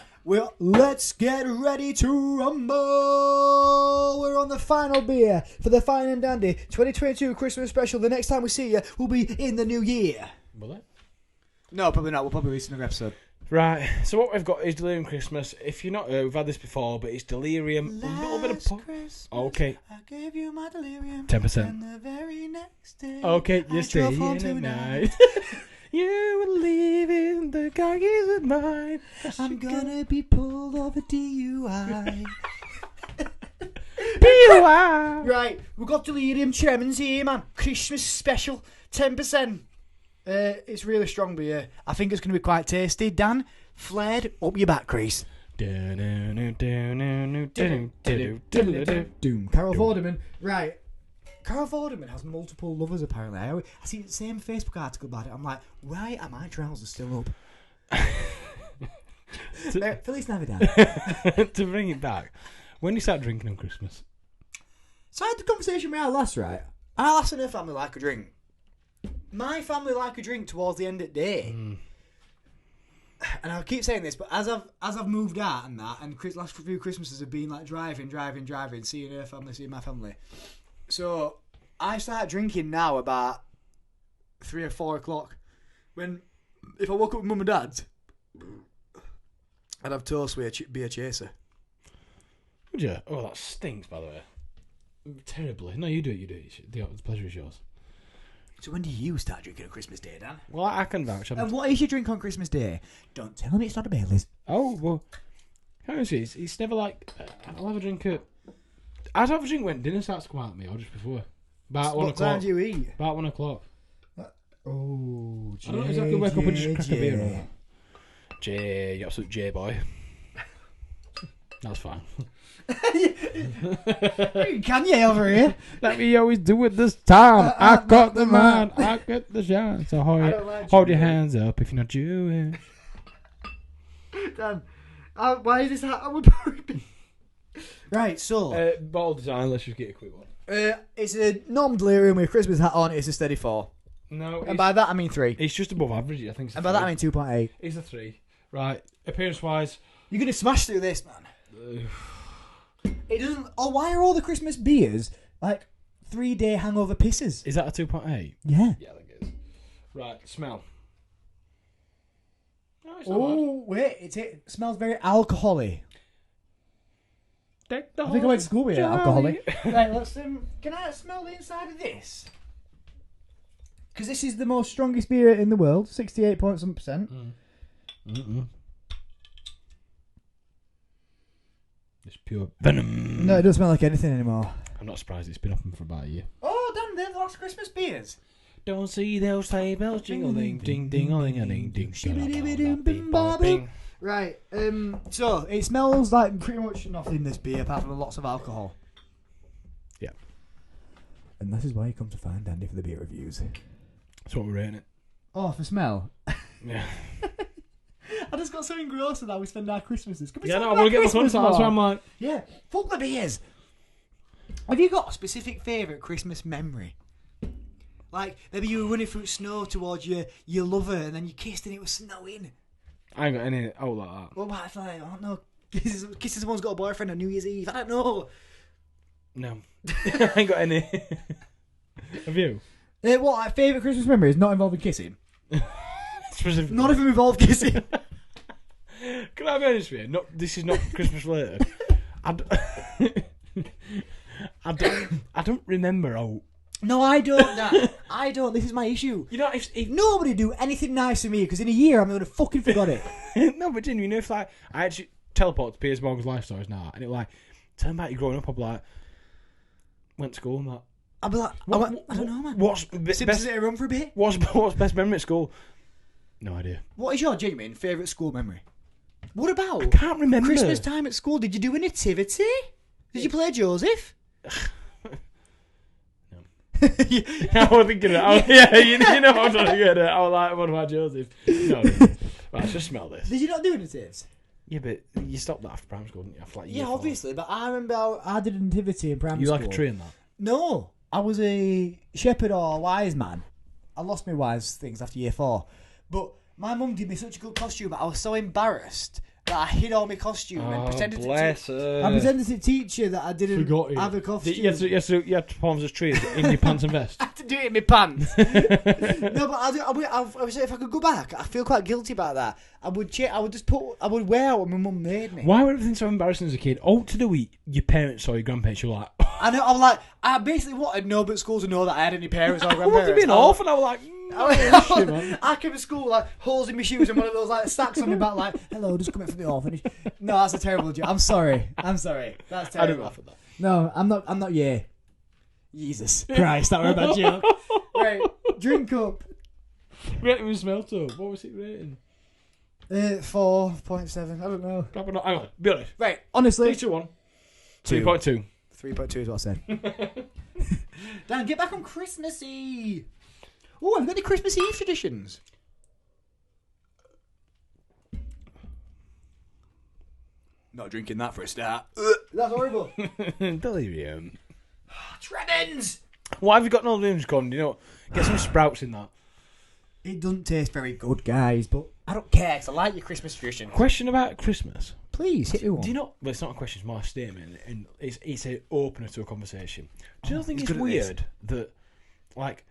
let's get ready to rumble. We're on the final beer for the Fine and Dandy 2022 Christmas special. The next time we see you will be in the new year.
Will it?
No, probably not. We'll probably release another episode.
Right, so what we've got is Delirium Christmas. If you're not we've had this before, but it's Delirium. A little bit of
Christmas,
okay.
I gave you my delirium.
10%.
And the very next day,
okay, you stay
drove home
in
tonight.
You will leave in the car keys with mine.
I'm gonna be pulled over DUI.
DUI.
Right, we've got Delirium Tremens here, man. Christmas special, 10%. It's really strong beer. I think it's going to be quite tasty. Dan, flared up your back crease. Doom. Carol Vorderman. Right. Carol Vorderman has multiple lovers, apparently. I see the same Facebook article about it. I'm like, why are my trousers still up? Feliz Navidad.
To bring it back, when you start drinking on Christmas?
So I had the conversation with our lass, right? Our lass and her family like a drink. My family like a drink towards the end of the day. And I keep saying this, but as I've moved out and that, and last few Christmases have been like driving, seeing her family, seeing my family. So I start drinking now about 3 or 4 o'clock. If I woke up with Mum and Dad, I'd have toast with a beer chaser.
Would you? Oh, that stinks, by the way. Terribly. No, you do it. The pleasure is yours.
So when do you start drinking on Christmas Day, Dan?
Well, I can vouch.
And what is your drink on Christmas Day? Don't tell me it's not a Baileys.
Oh, well, how is it? It's never like, I'll have a drink I'd have a drink when dinner starts to come out at me, or just before. About 1 o'clock.
What time do you eat?
About 1 o'clock.
Oh,
I don't exactly wake up and just crack a beer or not. Jay, you absolute J boy. That's fine.
Can you over here?
Let me always do it this time. I got the man. I got the shine. So hold your hands up if you're not Jewish.
Dan, why is this happening? Right, so
bottle design. Let's just get a quick one.
it's a normal delirium with a Christmas hat on. It's a steady 4.
No,
and by that I mean 3.
It's just above average. I think. It's
and by that I mean 2.8.
It's a 3. Right. Appearance wise,
you're gonna smash through this, man. It doesn't. Oh, why are all the Christmas beers like 3-day hangover pisses?
Is that a 2.8?
Yeah.
Yeah, I think it is. Right. Smell. No, it's
not bad. Wait, it smells very alcohol-y. I think I went to school with it, alcohol-y. Right, let's can I smell the inside of this? Because this is the most strongest beer in the world, 68.some%.
It's pure venom.
No, it doesn't smell like anything anymore.
I'm not surprised. It's been open for about a year.
Oh, damn, they're the last Christmas beers.
Don't see those sleigh bells jingling, ding, ding, ding, ding, ding,
ding. Right, so it smells like pretty much nothing, this beer, apart from lots of alcohol.
Yeah.
And this is why you come to Fine Dandy for the beer reviews.
That's what we're rating it.
Oh, for smell?
Yeah.
I just got so engrossed in how we spend our Christmases. Can we
I
talk
want to get
Christmas
the contact. That's why I'm like...
Yeah, fuck the beers. Have you got a specific favourite Christmas memory? Like, maybe you were running through snow towards your lover and then you kissed and it was snowing.
I ain't got any out like that.
What about if, like, I don't know, kissing someone's got a boyfriend on New Year's Eve? I don't know.
No. I ain't got any. Have you?
What, favourite Christmas memory is not involving kissing?
Specifically.
None of them involve kissing.
Can I be honest with you? This is not Christmas related. I don't remember how.
No, I don't. Nah, I don't. This is my issue.
You know, if
Nobody do anything nice for me because in a year I'm going to fucking forgot it.
no, but genuinely, you know, if like I actually teleport to Piers Morgan's life stories now, and it like turn back you growing up, I'll be like, went to school and that.
I'll be like, I don't know, man.
What's
Simpsons hit a run for a bit.
What's best memory at school? No idea.
What is your genuine favourite school memory? What about?
I can't remember.
Christmas time at school. Did you do a nativity? Did you play Joseph?
I was thinking it. Yeah, you know I was trying to get it. I was like, what about Joseph? No. Right, let's just smell this.
Did you not do natives?
Yeah, but you stopped that after primary school, didn't you? After like year
Yeah,
four.
obviously. But I remember I did a nativity in primary
You
school.
like a tree in that?
No, I was a shepherd or wise man. I lost my wise things after year 4. But my mum did me such a good costume that I was so embarrassed that I hid all my costume and pretended I pretended to teach her that I didn't have a costume.
You had to perform as a tree in your pants and vest.
I had to do it in my pants. No, but I would say if I could go back, I feel quite guilty about that. I would wear out what my mum made me.
Why would everything so embarrassing as a kid? All to do it, your parents or your grandparents, you were like...
I know, I was like, I basically wanted nobody at school to know that I had any parents or
I
grandparents.
wanted to be an orphan, I was like...
I came to school like holes in my shoes and one of those like stacks on my back like, hello, just coming from the orphanage. No, that's a terrible joke. I'm sorry. That's terrible.
I don't laugh at that.
No, I'm not. Yeah. Jesus Christ, that was a bad joke. Right, drink up.
Rating with smell too. What was it rating?
4.7. I don't know.
Hang on, be honest.
Right, honestly.
3, 2, 1.
2.
3.2.
3.2 is what I said. Dan, get back on Christmassy. Oh, I've got the Christmas Eve traditions. Not drinking that for a start. That's horrible.
Delirium.
Treadings!
Why have you got no names gone? You know, get some sprouts in that.
It doesn't taste very good, guys, but I don't care because I like your Christmas tradition.
Question about Christmas.
Please, hit me one.
Do you not... Well, it's not a question, it's more a statement, and it's an opener to a conversation. Do you not think it's weird that, like,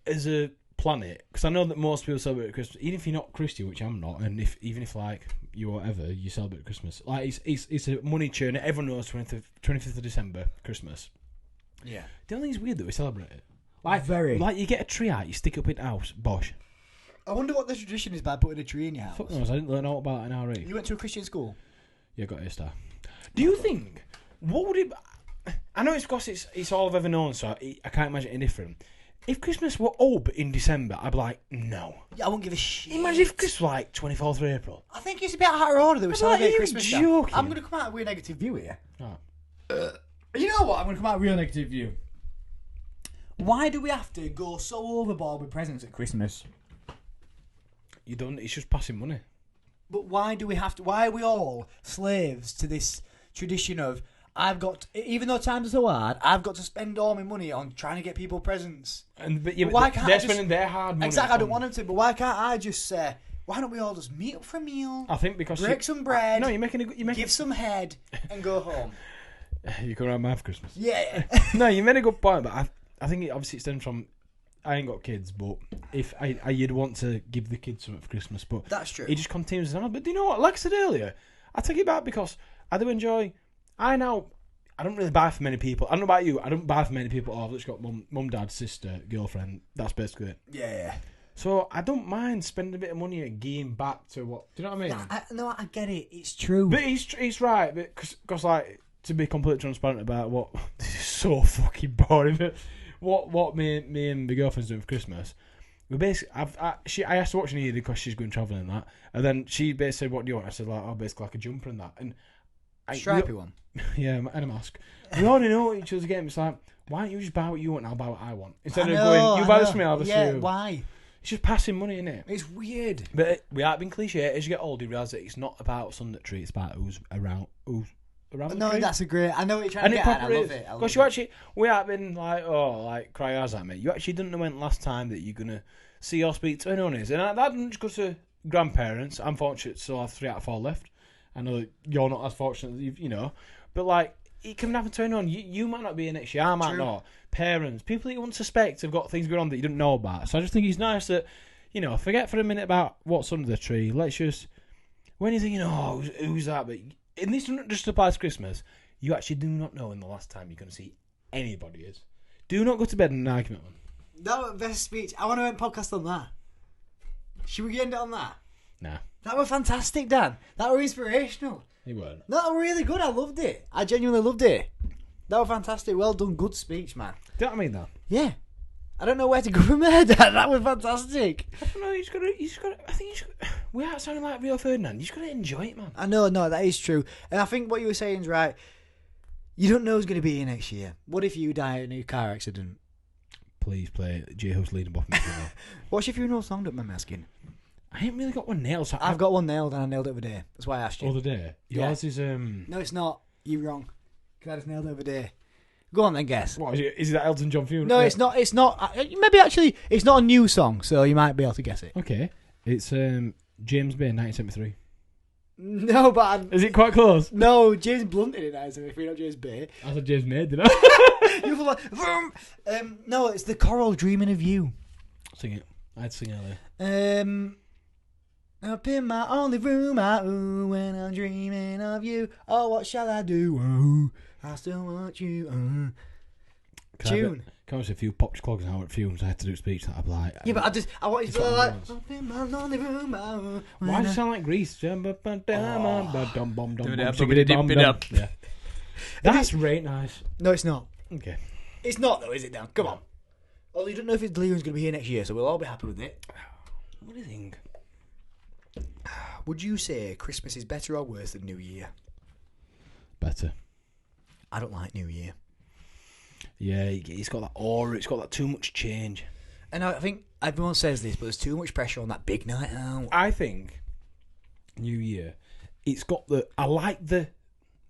as a planet, because I know that most people celebrate Christmas, even if you're not Christian, which I'm not, and even if like you or whatever, you celebrate Christmas, like it's a money churn. Everyone knows 25th of December, Christmas.
Yeah.
Do you think it's weird that we celebrate it? Like,
very.
Like you get a tree out, you stick it up in the house, bosh.
I wonder what the tradition is by putting a tree in your house.
Fuck knows, I didn't learn all about it in RE.
You went to a Christian school?
Yeah, got A star. Do you think, what would it... I know it's because it's all I've ever known, so I can't imagine it any different. If Christmas were up in December, I'd be like, no.
Yeah, I won't give a shit.
Imagine if Christmas was like 24th of April.
I think it's a bit out of order that we celebrate
like,
Christmas now.
joking?
I'm going to come out with a real negative view here.
Oh.
You know what? I'm going to come out with a real negative view. Why do we have to go so overboard with presents at Christmas?
You don't. It's just passing money.
But why do we have to? Why are we all slaves to this tradition of even though times are so hard, I've got to spend all my money on trying to get people presents.
But
why can't
they're spending their hard money?
Exactly, I don't want them to. But why can't I just say, why don't we all just meet up for a meal?
I think because
break some bread.
No, you're
give some head and go home.
You come around my Christmas.
Yeah.
No, you made a good point, but I think it stems from. I ain't got kids, but if you'd want to give the kids something for Christmas, but
that's true.
It just continues on. But do you know what? Like I said earlier, I take it back because I do enjoy. I don't really buy for many people. I don't know about you. I don't buy for many people. I've just got mum, dad, sister, girlfriend. That's basically it.
Yeah.
So I don't mind spending a bit of money and giving back to what. Do you know what I mean?
No, I get it. It's true.
But he's right. Because like to be completely transparent about what this is so fucking boring. But what me and the girlfriend's doing for Christmas. We basically, I asked her what she needed because she's going travelling and that, and then she basically said, "What do you want?" I said, basically like a jumper and that, and
stripy one.
Yeah, and a mask. We already know what each other's getting. It's like, why don't you just buy what you want and I'll buy what I want instead of going, you buy this for me, I'll buy
this for you. Why?
It's just passing money, isn't it?
It's weird.
But we are being cliche. As you get older, you realise that it's not about something that treats. It's about who's around, who's around the
No,
tree.
that's a great. I know what you're trying
And
to
it
get at.
proper
I love
is.
it.
Because you actually, we have been like cry eyes at me. You actually didn't know when last time that you're gonna see or speak to anyone is, and that didn't just go to grandparents. I'm fortunate to still have 3 out of 4 left. I know that you're not as fortunate, you know, but like it can happen to anyone. You might not be here next year. I might not. Parents, people that you wouldn't suspect have got things going on that you don't know about. So I just think it's nice that, you know, forget for a minute about what's under the tree. Let's just, when you're thinking, oh, who's that? But and this doesn't just apply to Christmas. You actually do not know when the last time you're going to see anybody is. Do not go to bed in an argument.
That was best speech. I want to end podcast on that. Should we end it on that?
Nah.
That was fantastic, Dan. That was inspirational.
It weren't.
That was really good. I loved it. I genuinely loved it. That was fantastic. Well done. Good speech, man.
Do you know what I mean, though?
Yeah. I don't know where to go from there, Dan. That was fantastic.
I don't know. You just got to, I think without sounding like Rio Ferdinand, you just got to enjoy it, man.
I know, that is true. And I think what you were saying is right. You don't know who's going to be here next year. What if you die in a car accident?
Please play J-Ho's leading off me.
What's your funeral song, don't mind me asking?
I ain't really got one nailed. So
I've got one nailed, and I nailed it over there. That's why I asked you.
Other day? Yours is...
No, it's not. You're wrong. Because I just nailed it over there. Go on then, guess.
What, is that Elton John funeral?
No, it's not. It's not. Maybe actually, it's not a new song, so you might be able to guess it.
Okay. It's James Bay, 1973.
No, but
Is it quite close?
no, James Blunt did it. If we're not James Bay,
I said James May, didn't I?
you feel like vroom. No, it's the Coral Dreaming of You.
Sing it. I'd sing earlier.
Up in my only room, when I'm dreaming of you. Oh, what shall I do? Oh, I still want you. Tune.
Can I say a few popped clogs and I went fumes? I had to do a speech that I'd like.
Yeah, but I want you to
It's
like.
what
Up in my lonely room,
Why does it sound like Grease? Yeah. That's right nice.
No, it's not.
Okay.
It's not though, is it? Dan? Come on. Well, you don't know if Leon's going to be here next year, so we'll all be happy with it.
What do you think?
Would you say Christmas is better or worse than New Year?
Better.
I don't like New Year.
Yeah, it's got that aura. It's got that too much change.
And I think everyone says this, but there's too much pressure on that big night out.
I think New Year, it's got the... I like the...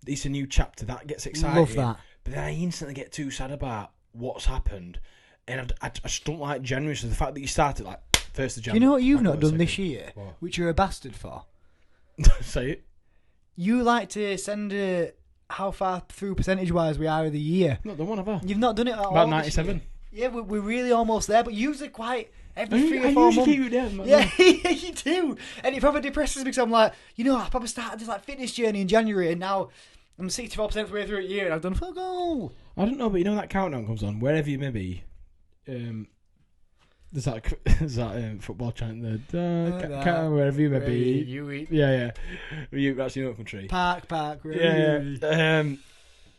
It's a new chapter. That gets exciting.
Love that.
But then I instantly get too sad about what's happened. And I just don't like January. So the fact that you started like 1st of January...
You know what you've not done this year?
What?
Which you're a bastard for?
Say it.
You like to send how far through percentage-wise we are of the year.
Not done one, have I?
You've not done it at all.
About 97.
Yeah, we're really almost there, but usually quite every
I
3 or 4
usually
months.
keep you down, man.
Yeah, you do. And it probably depresses me because I'm like, I probably started this like fitness journey in January and now I'm 64% of the way through a year and I've done fuck all.
I don't know, but that countdown comes on wherever you may be. There's that football chant there. Wherever you may be.
You eat.
Yeah. You actually know country.
Park.
Yeah.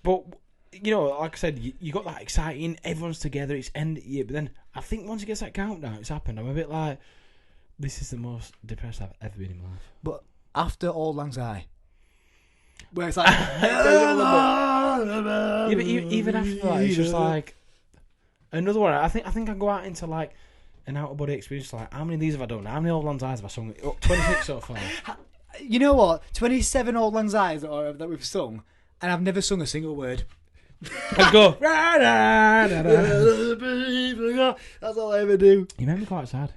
But like I said, you got that exciting. Everyone's together. It's end of the year. But then I think once it gets that countdown, it's happened. I'm a bit like, this is the most depressed I've ever been in my life.
But after Auld Lang Syne, where it's like,
yeah, but even after that, it's just like another one. I think I go out into like an out of body experience. Like, how many of these have I done? How many Auld Lang Synes have I sung? 26 so far.
You know what? 27 Auld Lang Synes that we've sung, and I've never sung a single word.
Let's go.
That's all I ever do.
You made me quite sad.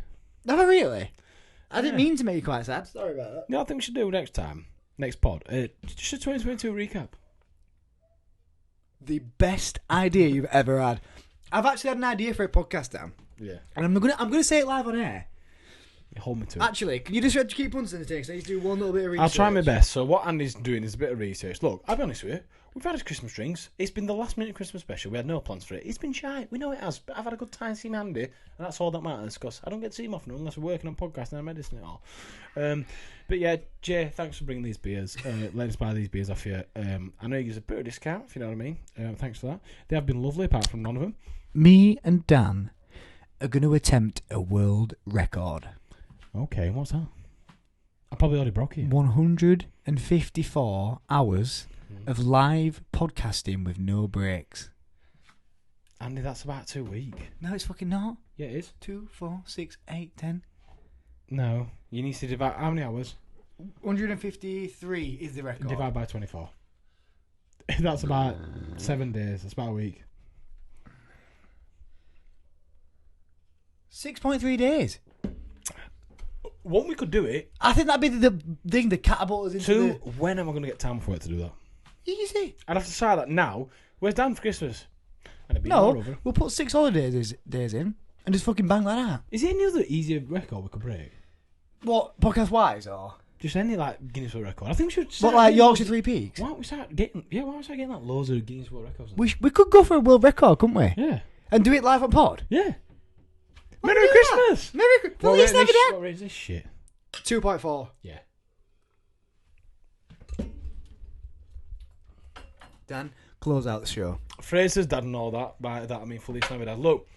Have I really? I didn't mean to make you quite sad. Sorry about that.
No, I think we should do next time. Next pod. Just a 2022 recap.
The best idea you've ever had. I've actually had an idea for a podcast, Dan.
Yeah.
And I'm gonna say it live on air.
Hold me to it.
Actually, can you just keep punting the thing? So you do one little bit of research.
I'll try my best. So what Andy's doing is a bit of research. Look, I'll be honest with you. We've had his Christmas drinks. It's been the last minute Christmas special. We had no plans for it. It's been shy. We know it has. But I've had a good time seeing Andy. And that's all that matters. Because I don't get to see him often unless we're working on podcasts and I'm medicine at all. But yeah, Jay, thanks for bringing these beers. Let us buy these beers off you. I know you use a bit of discount, if you know what I mean. Thanks for that. They have been lovely, apart from none of them.
Me and Dan are going to attempt a world record.
Okay, what's that? I probably already broke it.
154 hours of live podcasting with no breaks.
Andy, that's about 2 weeks.
No, it's fucking not.
Yeah, it is.
2, 4, 6, 8, 10.
No, you need to divide... How many hours?
153 is the record.
Divide by 24. That's about 7 days. That's about a week.
6.3 days.
One, we could do it.
I think that'd be the thing that catapults into
Two,
the...
when am I going to get time for it to do that?
Easy.
I'd have to decide that now. Where's Dan for Christmas? And it'd be more
No,
over.
we'll put 6 holidays days in and just fucking bang that out.
Is there any other easier record we could break?
What, podcast-wise, or...?
Just any, like, Guinness World Record. I think we should...
What, like Yorkshire Three Peaks?
Why don't we start getting... Yeah, why don't we start getting, like, loads of Guinness World Records?
We could go for a world record, couldn't we?
Yeah.
And do it live on pod?
Yeah.
Why
Merry
do
Christmas!
that? Merry Christmas! Feliz Navidad!
What rate is this shit?
2.4.
Yeah.
Dan, close out the show.
Fraser's dad and all that. By that I mean Feliz Navidad. Look,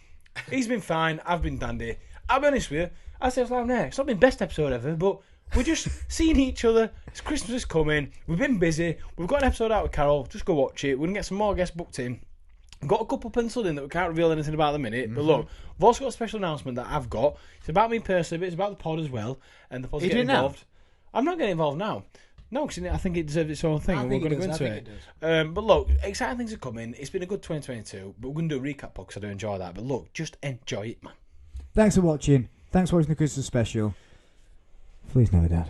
he's been fine. I've been dandy. I'll be honest with you. I say it's like, nah, it's not been best episode ever, but we're just seeing each other. It's Christmas is coming. We've been busy. We've got an episode out with Carol. Just go watch it. We're going to get some more guests booked in. We've got a couple penciled in that we can't reveal anything about at the minute. But look, we've also got a special announcement that I've got. It's about me personally, but it's about the pod as well. And the pod's getting involved. I'm not getting involved now. No, because I think it deserves its own thing, and we're going to go into it. But look, exciting things are coming. It's been a good 2022, but we're going to do a recap pod because I do enjoy that. But look, just enjoy it, man.
Thanks for watching. Thanks for watching the Christmas special. Feliz Navidad.